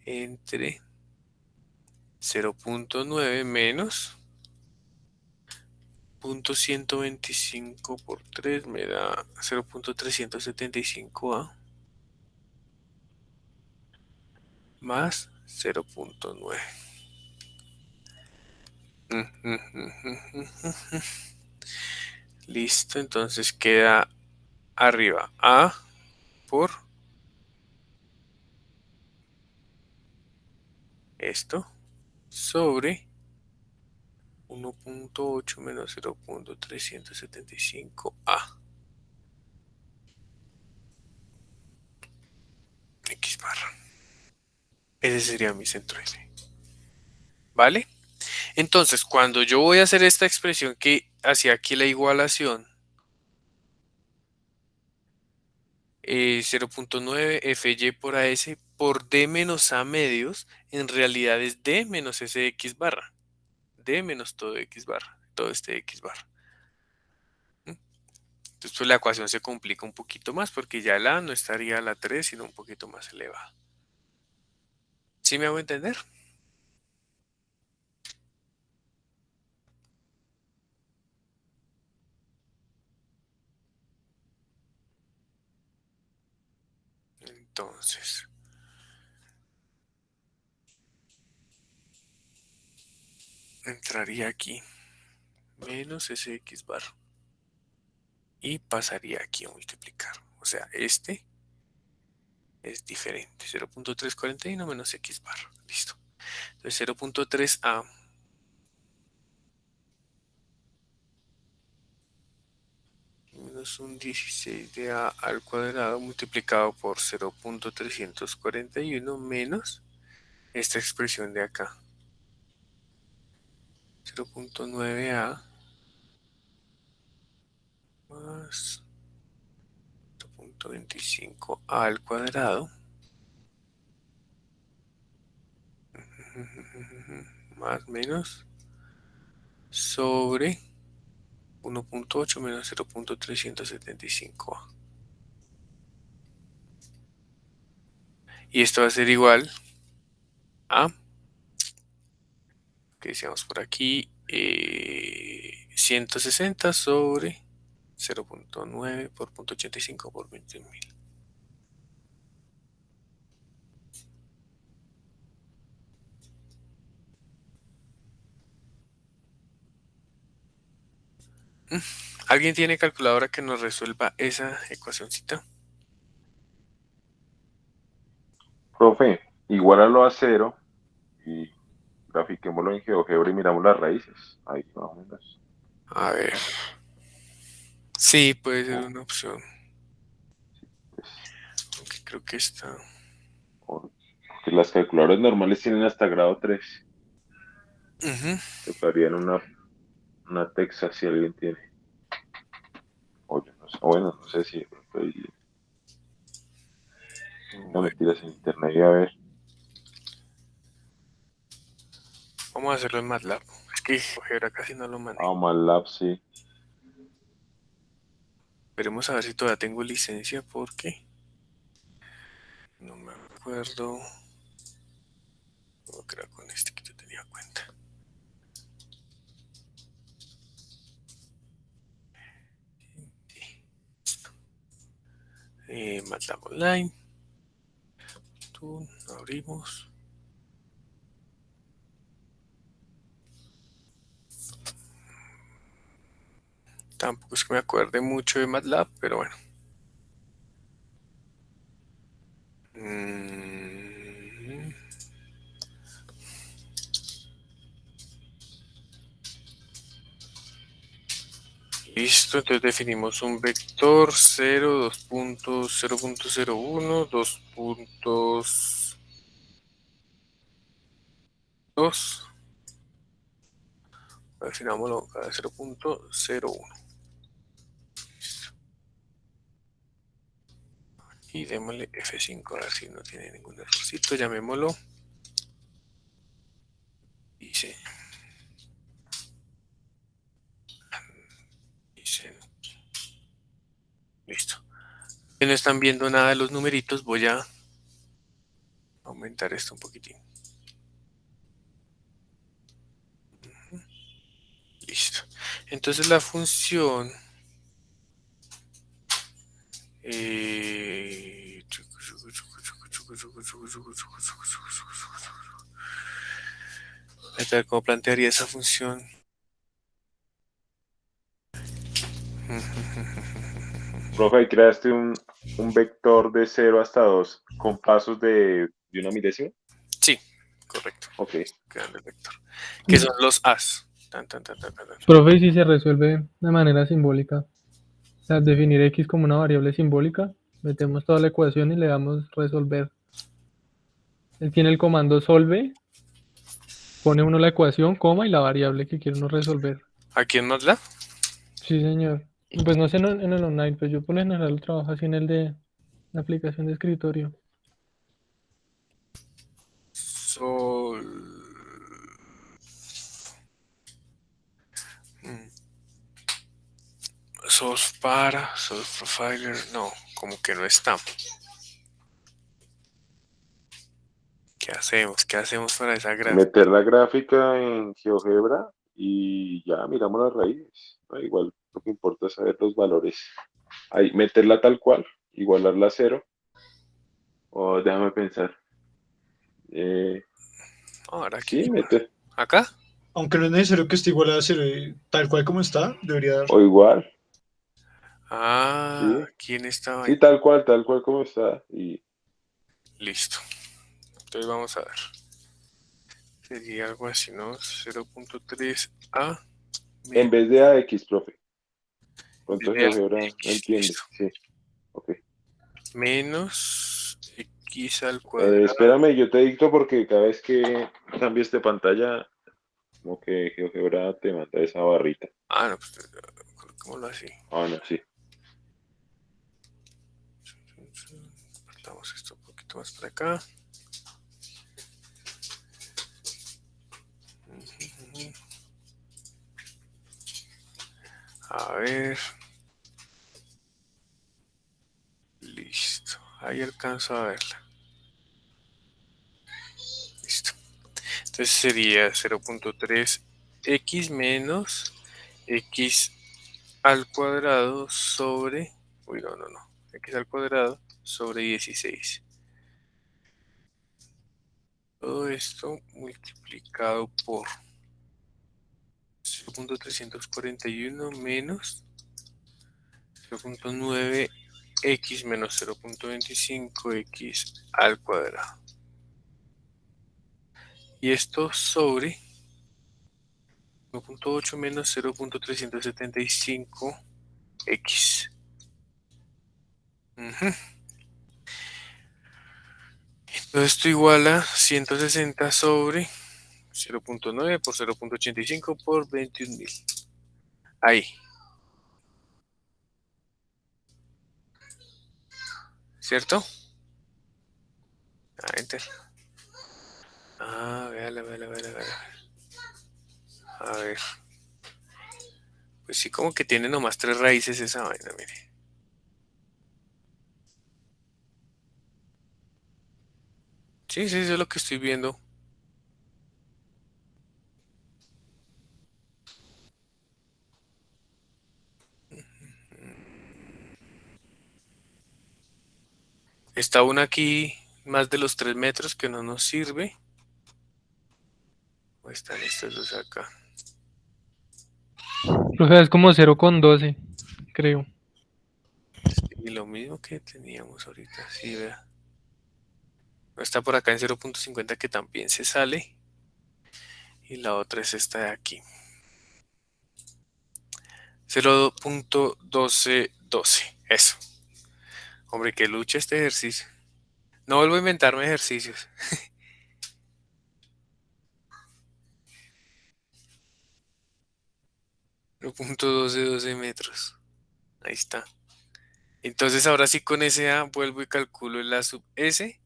entre 0.9 menos 0.125 por 3 me da 0.375A más 0.9. Listo, entonces queda arriba A por esto sobre 1.8 menos 0.375A. X barra. Ese sería mi centroide. ¿Vale? Entonces, cuando yo voy a hacer esta expresión que hacia aquí la igualación 0.9 FY por AS por D menos A medios, en realidad es D menos SX barra. D menos todo X barra, todo este X barra. Entonces, pues la ecuación se complica un poquito más porque ya la A no estaría a la 3, sino un poquito más elevada. ¿Sí me hago entender? Entonces, entraría aquí menos SX barra y pasaría aquí a multiplicar. O sea, este es diferente. 0.341 menos X barra. Listo. Entonces 0.3A menos un 16 de A al cuadrado multiplicado por 0.341 menos esta expresión de acá. 0.9A más 0.25A al cuadrado más menos sobre 1.8 menos 0.375A. Y esto va a ser igual a, que decíamos por aquí, 160 sobre 0.9 por 0.85 por 21.000. ¿Alguien tiene calculadora que nos resuelva esa ecuacióncita? Profe, igualalo a 0 y grafiquémoslo en GeoGebra y miramos las raíces. Ahí más o menos. A ver. Sí, puede ser O, una opción. pues, Aunque creo que está. porque las calculadoras normales tienen hasta grado 3. Ujú. Tocarían una Texas si alguien tiene. O yo no sé. Bueno, no sé si de pronto ahí no Bueno, mentiras en internet y a ver. vamos a hacerlo en MATLAB. Es que GeoGebra casi no lo manejo. MATLAB, sí. Veremos a ver si todavía tengo licencia porque no me acuerdo. Creo que era con este que yo tenía cuenta. MATLAB Online. Tú, abrimos. Tampoco es que me acuerde mucho de MATLAB, pero bueno. Listo, entonces definimos un vector 0, 2.0.01, 2.2. Definámoslo cada 0.01. Y démosle F5 a ver si no tiene ningún errorcito. Llamémoslo. Dice. Listo. Si no están viendo nada de los numeritos, voy a aumentar esto un poquitín. Listo. Entonces la función a ver cómo plantearía esa función. Profe, ahí creaste un vector de 0 hasta 2 con pasos de una milésima. Sí, correcto. Ok. Creando el vector. Que son los As. Tan, tan, tan, tan, tan, tan. Profe, ¿y si se resuelve de manera simbólica? O sea, definir x como una variable simbólica, metemos toda la ecuación y le damos resolver. Él tiene el comando solve, pone uno la ecuación, coma y la variable que quiere uno resolver. ¿Aquí en MATLAB? Sí, señor. Pues no sé en el online, pues yo por lo general lo trabajo así en el de la aplicación de escritorio. Sol. Source para, Source Profiler, no, como que no está. ¿Qué hacemos? ¿Qué hacemos para esa gráfica? Meter la gráfica en GeoGebra y ya miramos las raíces. ¿No? Igual lo que importa es saber los valores. Ahí, meterla tal cual, igualarla a 0. O déjame pensar. Ahora aquí. Sí, meter. ¿Acá? Aunque no es necesario que esté igual a 0, tal cual como está, debería dar. O igual. Ah, Sí. ¿quién estaba ahí? Sí, tal cual como está. Y Listo. Entonces vamos a ver. Sería algo así, ¿no? 0.3A en vez de AX, profe. Pronto Idea GeoGebra no X, entiende. listo. Sí, ok. Menos X al cuadrado. Espérame, yo te dicto porque cada vez que cambies de pantalla, como que GeoGebra te manda esa barrita. Ah, no, pues, ¿cómo lo así? Ah, no, sí. Partamos esto un poquito más para acá. A ver. Listo. Ahí alcanzo a verla. Listo. Entonces sería 0.3x menos x al cuadrado sobre... Uy, no. X al cuadrado sobre 16. Todo esto multiplicado por 0.341 menos 0.9x menos 0.25x al cuadrado. Y esto sobre 1.8 menos 0.375x. Entonces esto igual a 160 sobre 0.9 por 0.85 por 21.000. Ahí. ¿Cierto? Ah, enter. Ah, véala. A ver. Pues sí, como que tiene nomás 3 raíces esa vaina, mire. Sí, eso es lo que estoy viendo. Está una aquí más de los 3 metros que no nos sirve. ¿O están estos dos acá? Profe, es como 0,12, creo. Y lo mismo que teníamos ahorita, sí, vea. Está por acá en 0.50 que también se sale. Y la otra es esta de aquí. 0.1212. Eso. Hombre, que lucha este ejercicio. No vuelvo a inventarme ejercicios. 0.1212 metros. Ahí está. Entonces ahora sí con SA vuelvo y calculo la sub S.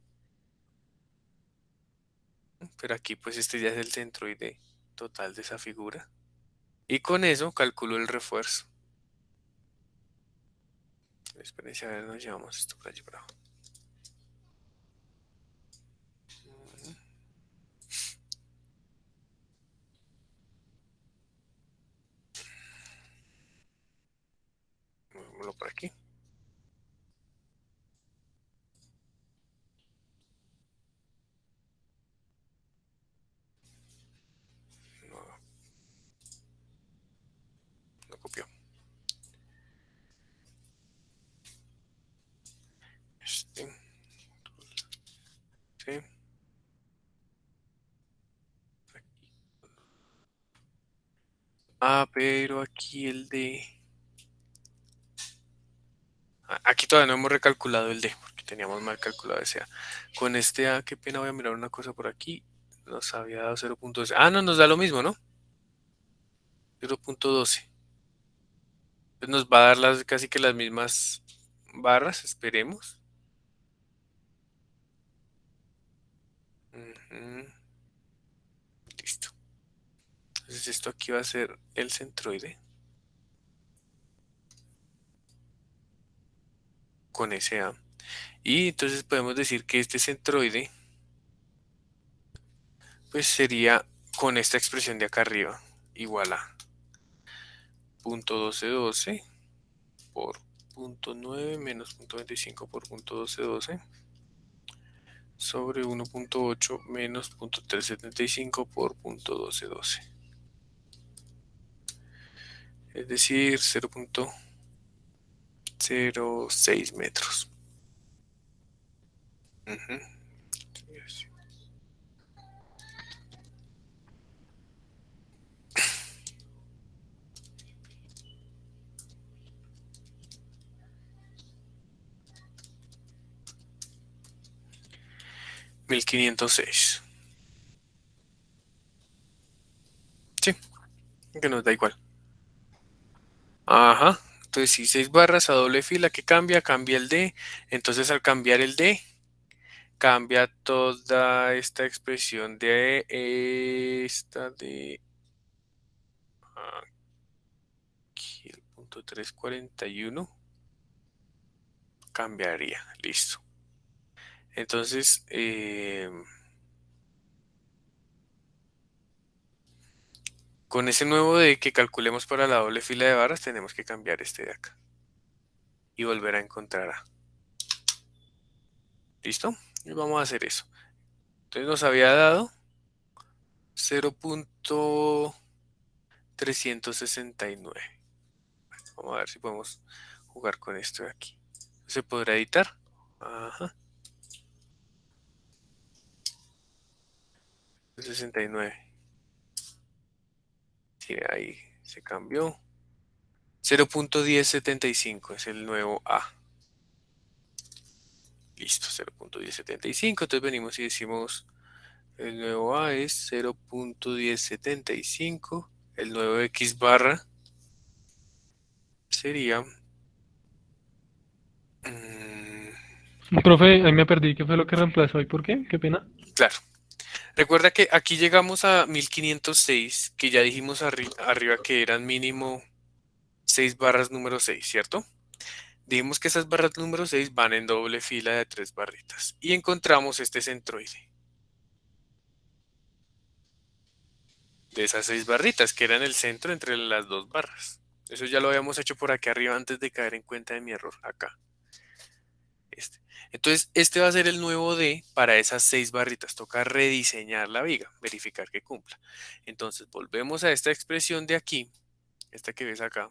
Pero aquí pues este ya es el centroide total de esa figura. Y con eso calculo el refuerzo. Espérense a ver, nos llevamos esto para allí para abajo. Movémoslo por aquí. No, no copió. Este. Sí. Aquí. Ah, pero aquí el de... Aquí todavía no hemos recalculado el D, porque teníamos mal calculado ese A. Con este A, qué pena, voy a mirar una cosa por aquí. Nos había dado 0.12. Ah, no, nos da lo mismo, ¿no? 0.12. Entonces nos va a dar casi que las mismas barras, esperemos. Ujú. Listo. Entonces esto aquí va a ser el centroide. Con ese A. Y entonces podemos decir que este centroide pues sería con esta expresión de acá arriba, igual a 0.1212 por 0.9 menos 0.25 por 0.1212 sobre 1.8 menos 0.375 por 0.1212. Es decir, 0.06 metros. Ujú. 1506. Sí, que nos da igual. Ajá. Entonces, si 6 barras a doble fila, ¿qué cambia? Cambia el D. Entonces, al cambiar el D, cambia toda esta expresión de esta de aquí, el punto 341. Cambiaría. Listo. Entonces, con ese nuevo D que calculemos para la doble fila de barras, tenemos que cambiar este de acá. Y volver a encontrar A. ¿Listo? Y vamos a hacer eso. Entonces nos había dado 0.369. Vamos a ver si podemos jugar con esto de aquí. ¿Se podrá editar? Ajá. 69. Sí, ahí se cambió. 0.1075 es el nuevo A. Listo, 0.1075. Entonces venimos y decimos el nuevo A es 0.1075. El nuevo X barra sería... Profe, ahí me perdí. ¿Qué fue lo que reemplazó y por qué? Qué pena. Claro. Recuerda que aquí llegamos a 1506, que ya dijimos arriba que eran mínimo 6 barras número 6, ¿cierto? Dijimos que esas barras número 6 van en doble fila de 3 barritas. Y encontramos este centroide. De esas 6 barritas, que eran el centro entre las 2 barras. Eso ya lo habíamos hecho por aquí arriba antes de caer en cuenta de mi error, acá. Entonces, este va a ser el nuevo D para esas 6 barritas. Toca rediseñar la viga, verificar que cumpla. Entonces, volvemos a esta expresión de aquí, esta que ves acá,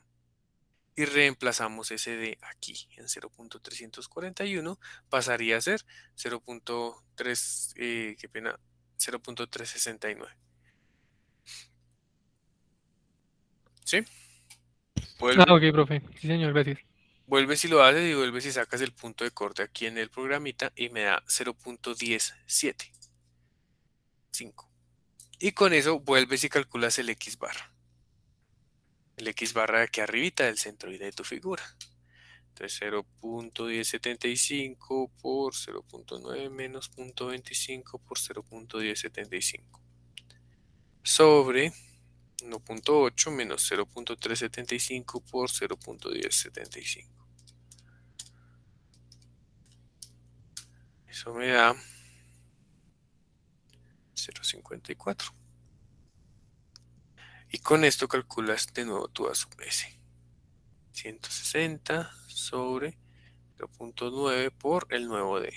y reemplazamos ese D aquí en 0.341. Pasaría a ser 0.3, qué pena, 0.369. ¿Sí? Ok, profe. Sí, señor, gracias. Vuelves y lo haces y vuelves y sacas el punto de corte aquí en el programita y me da 0.175. Y con eso vuelves y calculas el X barra. El X barra de aquí arribita del centroide de tu figura. Entonces 0.1075 por 0.9 menos 0.25 por 0.1075. Sobre 1.8 menos 0.375 por 0.1075. Eso me da 0.54. Y con esto calculas de nuevo tu A sub S. 160 sobre 0.9 por el nuevo D.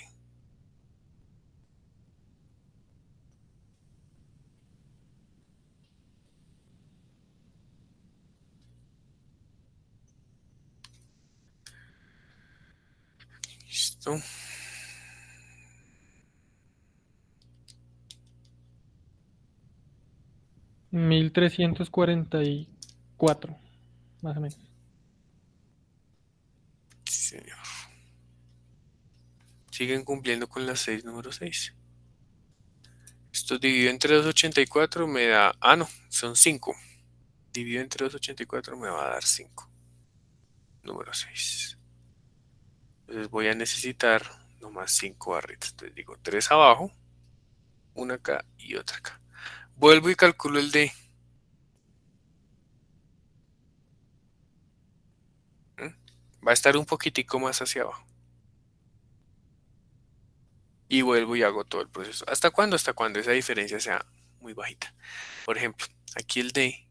Listo. $1,344, más o menos. Sí, señor. Siguen cumpliendo con la 6, número 6. Esto dividido entre 284 me da... Ah, no, son 5. Dividido entre 284 me va a dar 5. Número 6. Entonces voy a necesitar nomás 5 barritas. Entonces digo 3 abajo, una acá y otra acá. Vuelvo y calculo el D. Va a estar un poquitico más hacia abajo. Y vuelvo y hago todo el proceso. ¿Hasta cuándo? Hasta cuando esa diferencia sea muy bajita. Por ejemplo, aquí el D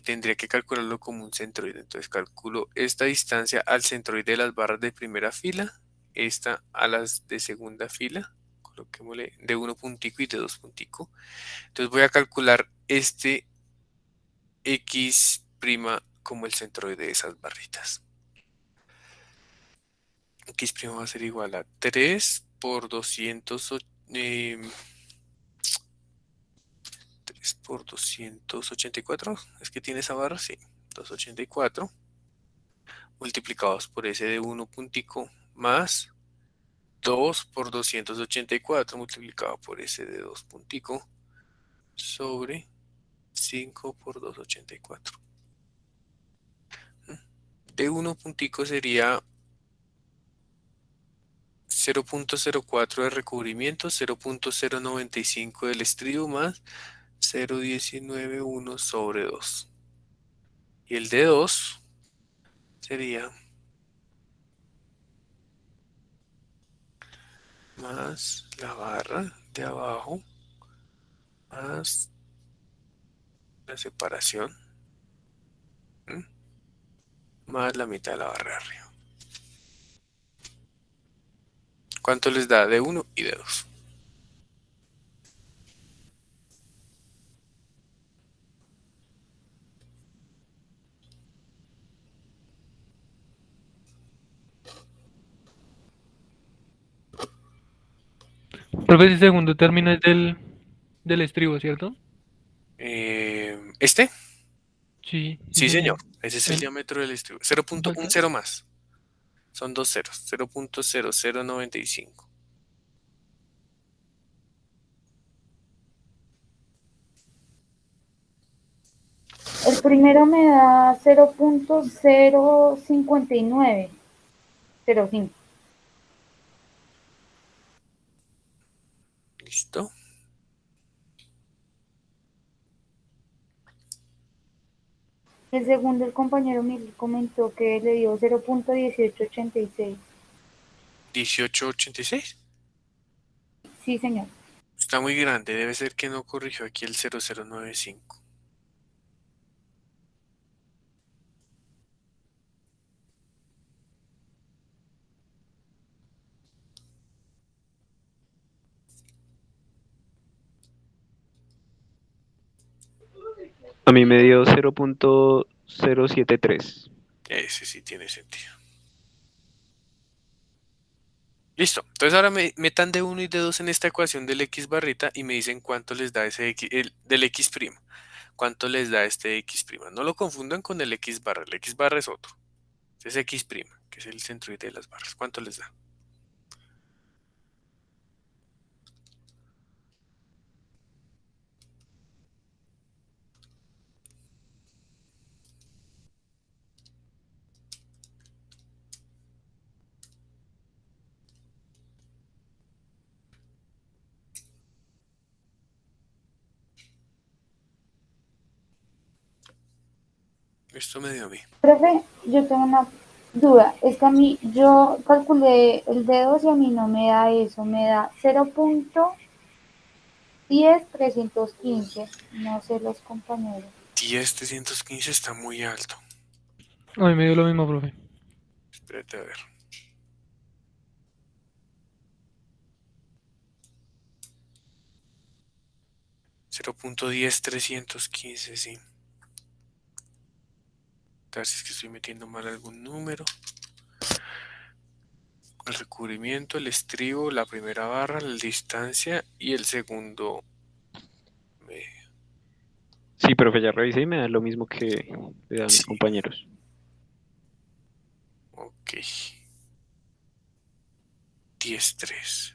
tendría que calcularlo como un centroide. Entonces calculo esta distancia al centroide de las barras de primera fila, esta a las de segunda fila, coloquémosle de 1 puntico y de 2 puntico. Entonces voy a calcular este X' como el centroide de esas barritas. X' va a ser igual a 3 por 3 por 284. Es que tiene esa barra, sí. 284 multiplicados por ese de 1 puntico más 2 por 284 multiplicado por ese de 2 puntico sobre 5 por 284. De 1 puntico sería 0.04 de recubrimiento, 0.095 del estribo más 0.191 sobre 2. Y el de 2 sería más la barra de abajo más la separación más la mitad de la barra de arriba. ¿Cuánto les da de 1 y de 2? Profe, ese segundo término es del estribo, ¿cierto? ¿Este? Sí, sí, Sí, señor. señor. Ese es el diámetro del estribo. 0.10 más. Son dos ceros. 0.0095. El primero me da 0.05905. ¿Listo? El segundo, el compañero Miguel comentó que le dio 0.1886. 1886. Sí, señor. Está muy grande. Debe ser que no corrigió aquí el 0095. A mí me dio 0.073. Ese sí tiene sentido. Listo. Entonces ahora metan de 1 y de 2 en esta ecuación del x barrita y me dicen cuánto les da ese x, del x prima. ¿Cuánto les da este x prima? No lo confundan con el x barra. El x barra es otro. Este es x prima, que es el centroide de las barras. ¿Cuánto les da? Esto me dio a mí. Profe, yo tengo una duda. Es que a mí, yo calculé el de 2 y a mí no me da eso. Me da 0.10315. No sé los compañeros. 10.315 está muy alto. A mí me dio lo mismo, profe. Espérate a ver. .10315, sí. A ver si es que estoy metiendo mal algún número. El recubrimiento, el estribo, la primera barra, la distancia y el segundo medio. Sí, profe, ya revisé y me da lo mismo que le dan mis Sí, compañeros. ok. 10.3.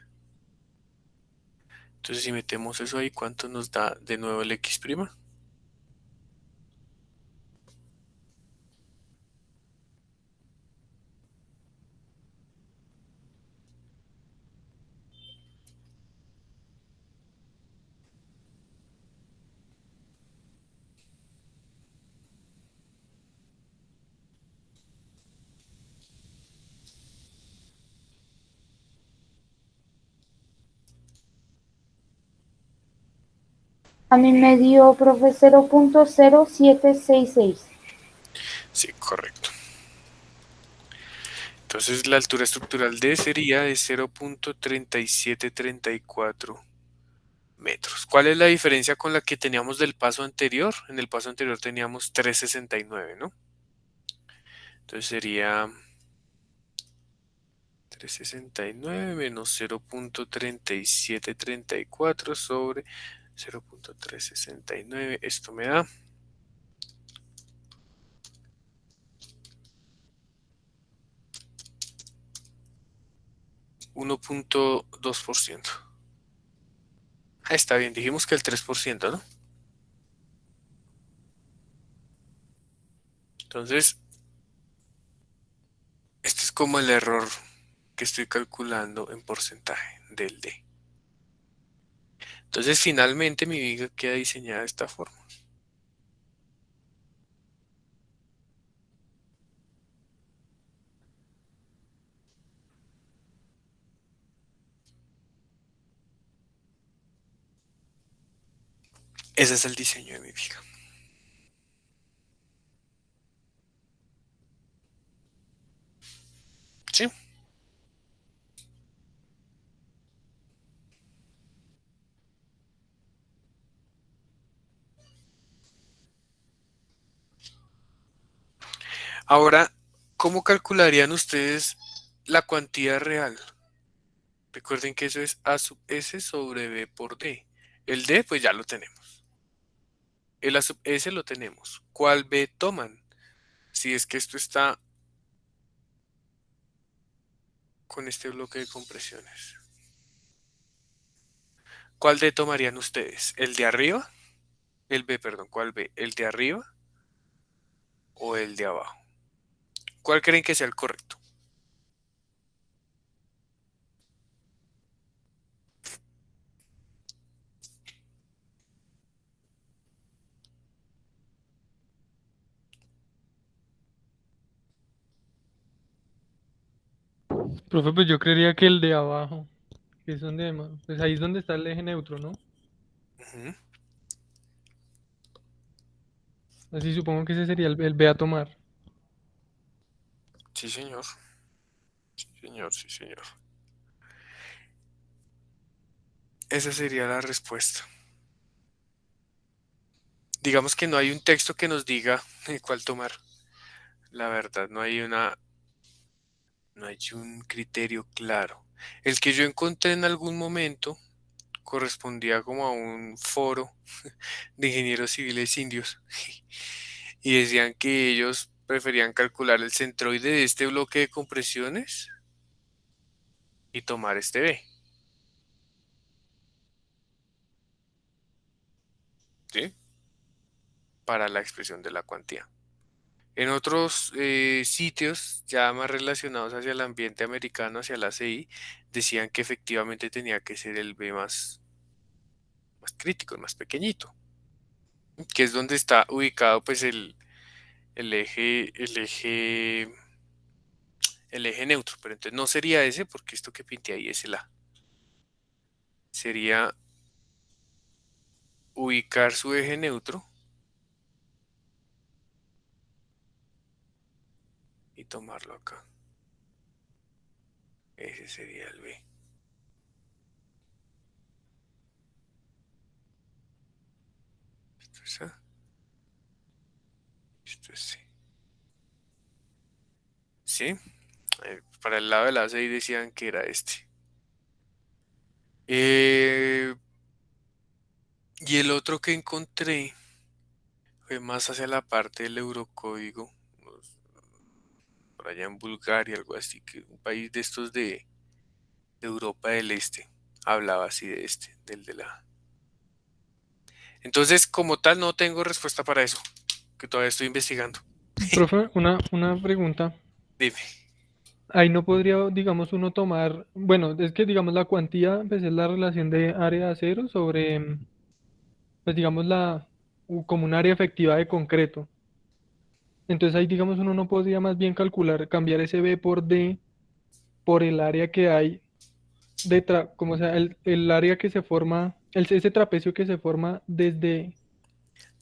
Entonces si metemos eso ahí, ¿cuánto nos da de nuevo el x prima? A mí me dio, profe, 0.0766. Sí, correcto. Entonces la altura estructural D sería de 0.3734 metros. ¿Cuál es la diferencia con la que teníamos del paso anterior? En el paso anterior teníamos 369, ¿no? Entonces sería 369 menos 0.3734 sobre 0.369. Esto me da 1 1.2%. Está bien, dijimos que el 3%, ¿no? Entonces, este es como el error que estoy calculando en porcentaje del D. Entonces, finalmente mi viga queda diseñada de esta forma. Ese es el diseño de mi viga. ¿Sí? Ahora, ¿cómo calcularían ustedes la cuantía real? Recuerden que eso es A sub S sobre B por D. El D, pues ya lo tenemos. El A sub S lo tenemos. ¿Cuál B toman? Si es que esto está con este bloque de compresiones. ¿Cuál D tomarían ustedes? ¿El de arriba? El B, perdón, ¿cuál B? ¿El de arriba o el de abajo? ¿Cuál creen que sea el correcto? Profe, pues yo creería que el de abajo, que es donde, pues ahí es donde está el eje neutro, ¿no? Ujú. Así supongo que ese sería el B a tomar. Sí, señor. Sí, señor, sí, señor. Esa sería la respuesta. Digamos que no hay un texto que nos diga cuál tomar. La verdad, no hay un criterio claro. El que yo encontré en algún momento correspondía como a un foro de ingenieros civiles indios y decían que ellos preferían calcular el centroide de este bloque de compresiones y tomar este B. ¿Sí? Para la expresión de la cuantía. En otros sitios ya más relacionados hacia el ambiente americano, hacia la CI, decían que efectivamente tenía que ser el B más crítico, el más pequeñito, que es donde está ubicado pues el eje, el eje neutro. Pero entonces no sería ese porque esto que pinté ahí es el A. Sería ubicar su eje neutro y tomarlo acá. Ese sería el B. Esto es A. Esto es C. ¿Sí? Para el lado de la 6 decían que era este. Y el otro que encontré fue más hacia la parte del eurocódigo, por allá en Bulgaria, algo así, que un país de estos de Europa del Este hablaba así de este, del de la. Entonces, como tal, no tengo respuesta para eso, que todavía estoy investigando. Profe, una pregunta. Dime. Ahí no podría, digamos, uno tomar, bueno, es que digamos la cuantía, pues es la relación de área de acero sobre, pues digamos como un área efectiva de concreto. Entonces ahí, digamos, uno no podría más bien calcular, cambiar ese B por D por el área que hay como sea, el área que se forma, ese trapecio que se forma desde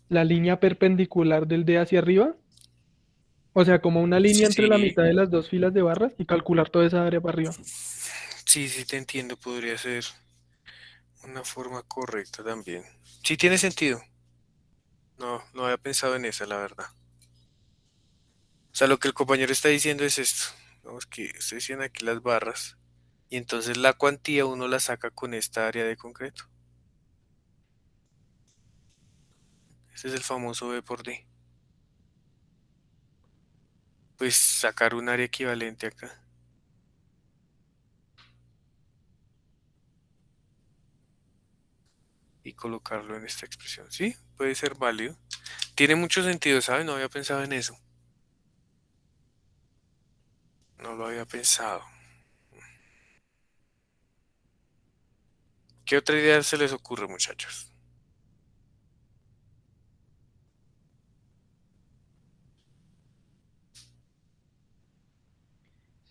la línea perpendicular del D hacia arriba. O sea, como una línea entre la Sí, mitad de las dos filas de barras y calcular toda esa área para arriba. sí, sí te entiendo, podría ser una forma correcta también. Sí tiene sentido. No, no había pensado en esa, la verdad. O sea, lo que el compañero está diciendo es esto. Vamos que ustedes tienen aquí las barras y entonces la cuantía uno la saca con esta área de concreto. Ese es el famoso B por D. Pues sacar un área equivalente acá. y colocarlo en esta expresión. Sí, puede ser válido. Tiene mucho sentido, ¿sabes? No había pensado en eso. No lo había pensado. ¿Qué otra idea se les ocurre, muchachos?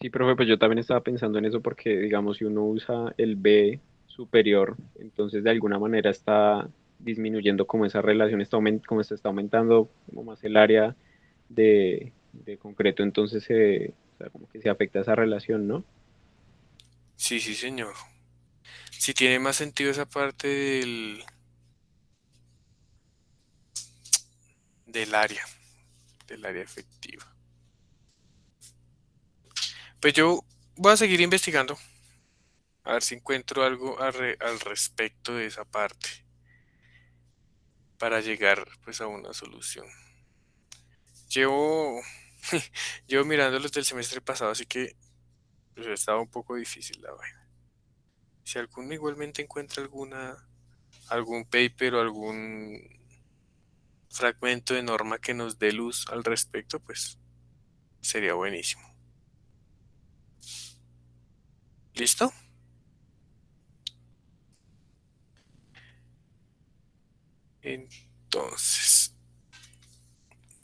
Sí, profe, pues yo también estaba pensando en eso porque, digamos, si uno usa el B superior, entonces de alguna manera está disminuyendo como esa relación, como se está aumentando como más el área de concreto, entonces o sea, como que se afecta esa relación, ¿no? Sí, sí, señor. Sí tiene más sentido esa parte del área, del área efectiva. Pues yo voy a seguir investigando, a ver si encuentro algo al respecto de esa parte para llegar pues a una solución. Llevo, llevo mirándolos del semestre pasado, así que pues, estaba un poco difícil la vaina. Si alguno igualmente encuentra algún paper o algún fragmento de norma que nos dé luz al respecto, pues sería buenísimo. ¿Listo? Entonces,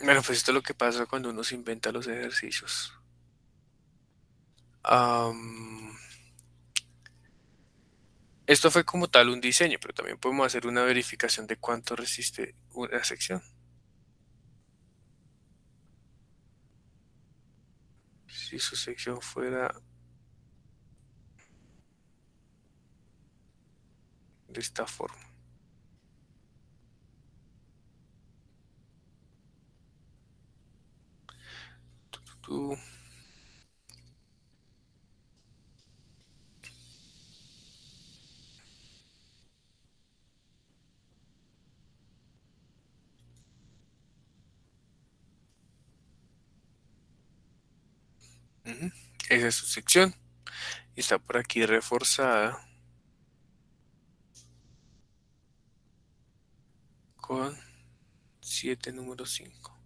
bueno, pues esto es lo que pasa cuando uno se inventa los ejercicios. Am, Esto fue como tal un diseño, pero también podemos hacer una verificación de cuánto resiste una sección. Si su sección fuera de esta forma. Tú- Ujú. Esa es su sección. Y está por aquí reforzada con 7 número 5.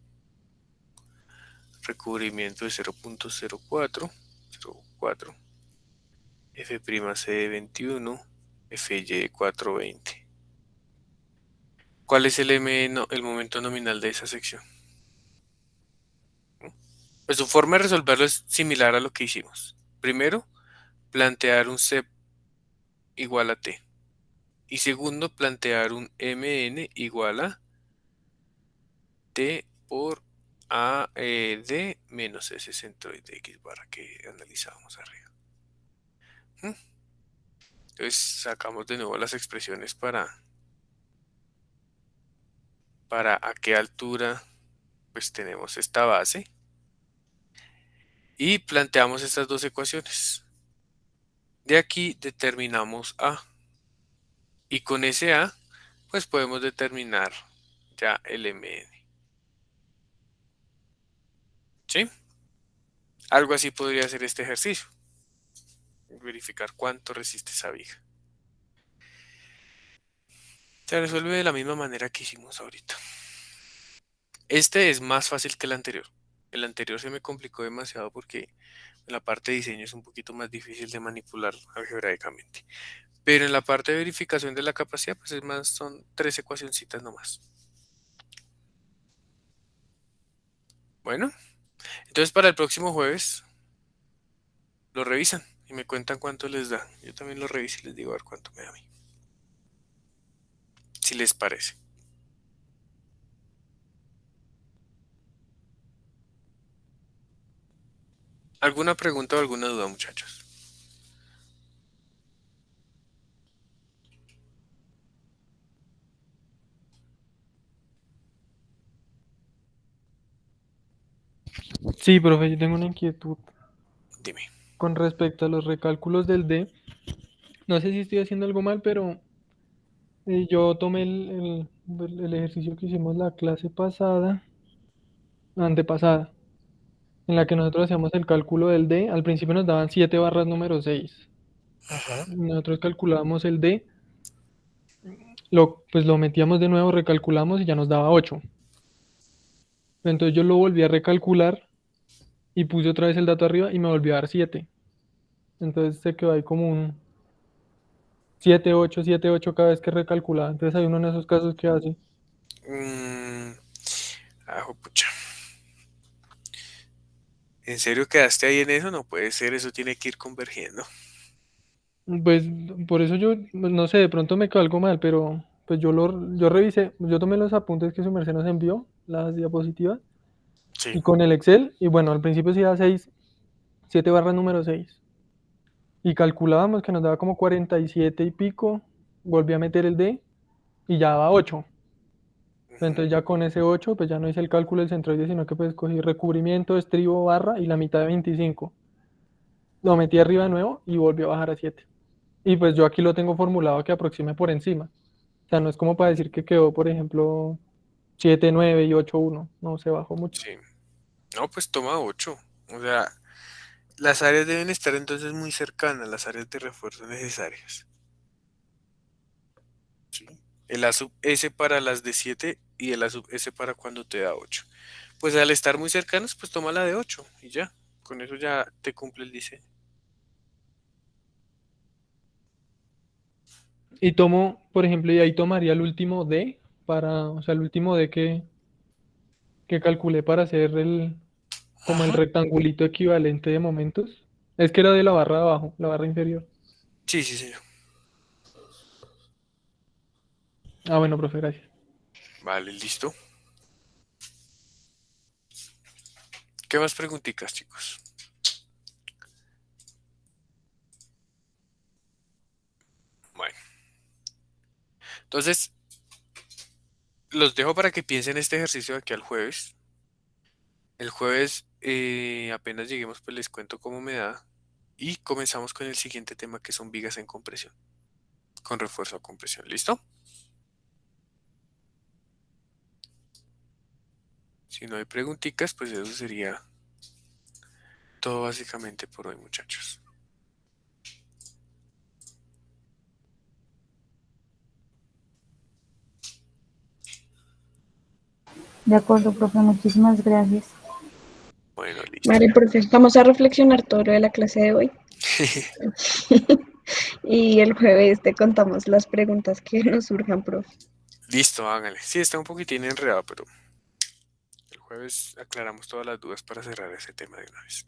Recubrimiento de 0.04, F'C de 21, Fy de 420. ¿Cuál es el momento nominal de esa sección? Pues su forma de resolverlo es similar a lo que hicimos. Primero, plantear un C igual a T. Y segundo, plantear un Mn igual a T por A D menos S centroide de X barra que analizábamos arriba. ¿Mm? Entonces sacamos de nuevo las expresiones para a qué altura pues tenemos esta base y planteamos estas dos ecuaciones. De aquí determinamos A y con ese A pues podemos determinar ya el Mn. ¿Sí? Algo así podría ser este ejercicio. Verificar cuánto resiste esa viga. Se resuelve de la misma manera que hicimos ahorita. Este es más fácil que el anterior. El anterior se me complicó demasiado porque en la parte de diseño es un poquito más difícil de manipular algebraicamente. Pero en la parte de verificación de la capacidad, pues es más, son 3 ecuacioncitas nomás. Bueno, entonces para el próximo jueves lo revisan y me cuentan cuánto les da. Yo también lo reviso y les digo a ver cuánto me da a mí. Si les parece. ¿Alguna pregunta o alguna duda, muchachos? Sí, profe, yo tengo una inquietud Dime. con respecto a los recálculos del D. No sé si estoy haciendo algo mal, pero yo tomé el ejercicio que hicimos la clase pasada, antepasada, en la que nosotros hacíamos el cálculo del D. Al principio nos daban 7 barras número 6. Ajá. Nosotros calculábamos el D pues lo metíamos de nuevo, recalculamos y ya nos daba 8. Entonces yo lo volví a recalcular y puse otra vez el dato arriba y me volvió a dar 7. Entonces se quedó ahí como un 7, 8 cada vez que recalculaba. Entonces hay uno en esos casos que hace. Pucha. ¿En serio quedaste ahí en eso? No puede ser, eso tiene que ir convergiendo. Pues por eso yo, pues, no sé, de pronto me quedó algo mal, pero pues yo revisé, yo tomé los apuntes que su merced nos envió, las diapositivas, Sí. y con el Excel, y bueno, al principio sí da 6, 7 barras número 6. Y calculábamos que nos daba como 47 y pico, volví a meter el D y ya daba 8. Entonces ya con ese 8, pues ya no hice el cálculo del centroide, sino que pues cogí recubrimiento, estribo, barra y la mitad de 25. Lo metí arriba de nuevo y volvió a bajar a 7. Y pues yo aquí lo tengo formulado que aproxime por encima. O sea, no es como para decir que quedó, por ejemplo, 7, 9 y 8, 1. No, se bajó mucho. Sí. No, pues toma 8. O sea, las áreas deben estar entonces muy cercanas, las áreas de refuerzo necesarias. Sí. El A sub S para las de 7 y el A sub S para cuando te da 8. Pues al estar muy cercanos, pues toma la de 8 y ya. Con eso ya te cumple el diseño. Y tomo, por ejemplo, y ahí tomaría el último D o sea, el último D que calculé para hacer como el Ajá. rectangulito equivalente de momentos. Es que era de la barra de abajo, la barra inferior. Sí, sí, señor. Ah, bueno, profe, gracias. Vale, listo. ¿Qué más preguntitas, chicos? Bueno, entonces los dejo para que piensen este ejercicio de aquí al jueves. El jueves, apenas lleguemos, pues les cuento cómo me da. Y comenzamos con el siguiente tema que son vigas en compresión, con refuerzo a compresión. ¿Listo? Si no hay preguntitas, pues eso sería todo básicamente por hoy, muchachos. De acuerdo, profe, muchísimas gracias. Bueno, listo. Vale, profe, vamos a reflexionar todo lo de la clase de hoy. Y el jueves te contamos las preguntas que nos surjan, profe. Listo, háganle. Sí, está un poquitín enredado, pero el jueves aclaramos todas las dudas para cerrar ese tema de una vez.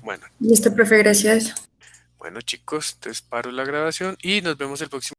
Bueno, Listo, profe, gracias. bueno chicos, entonces paro la grabación y nos vemos el próximo.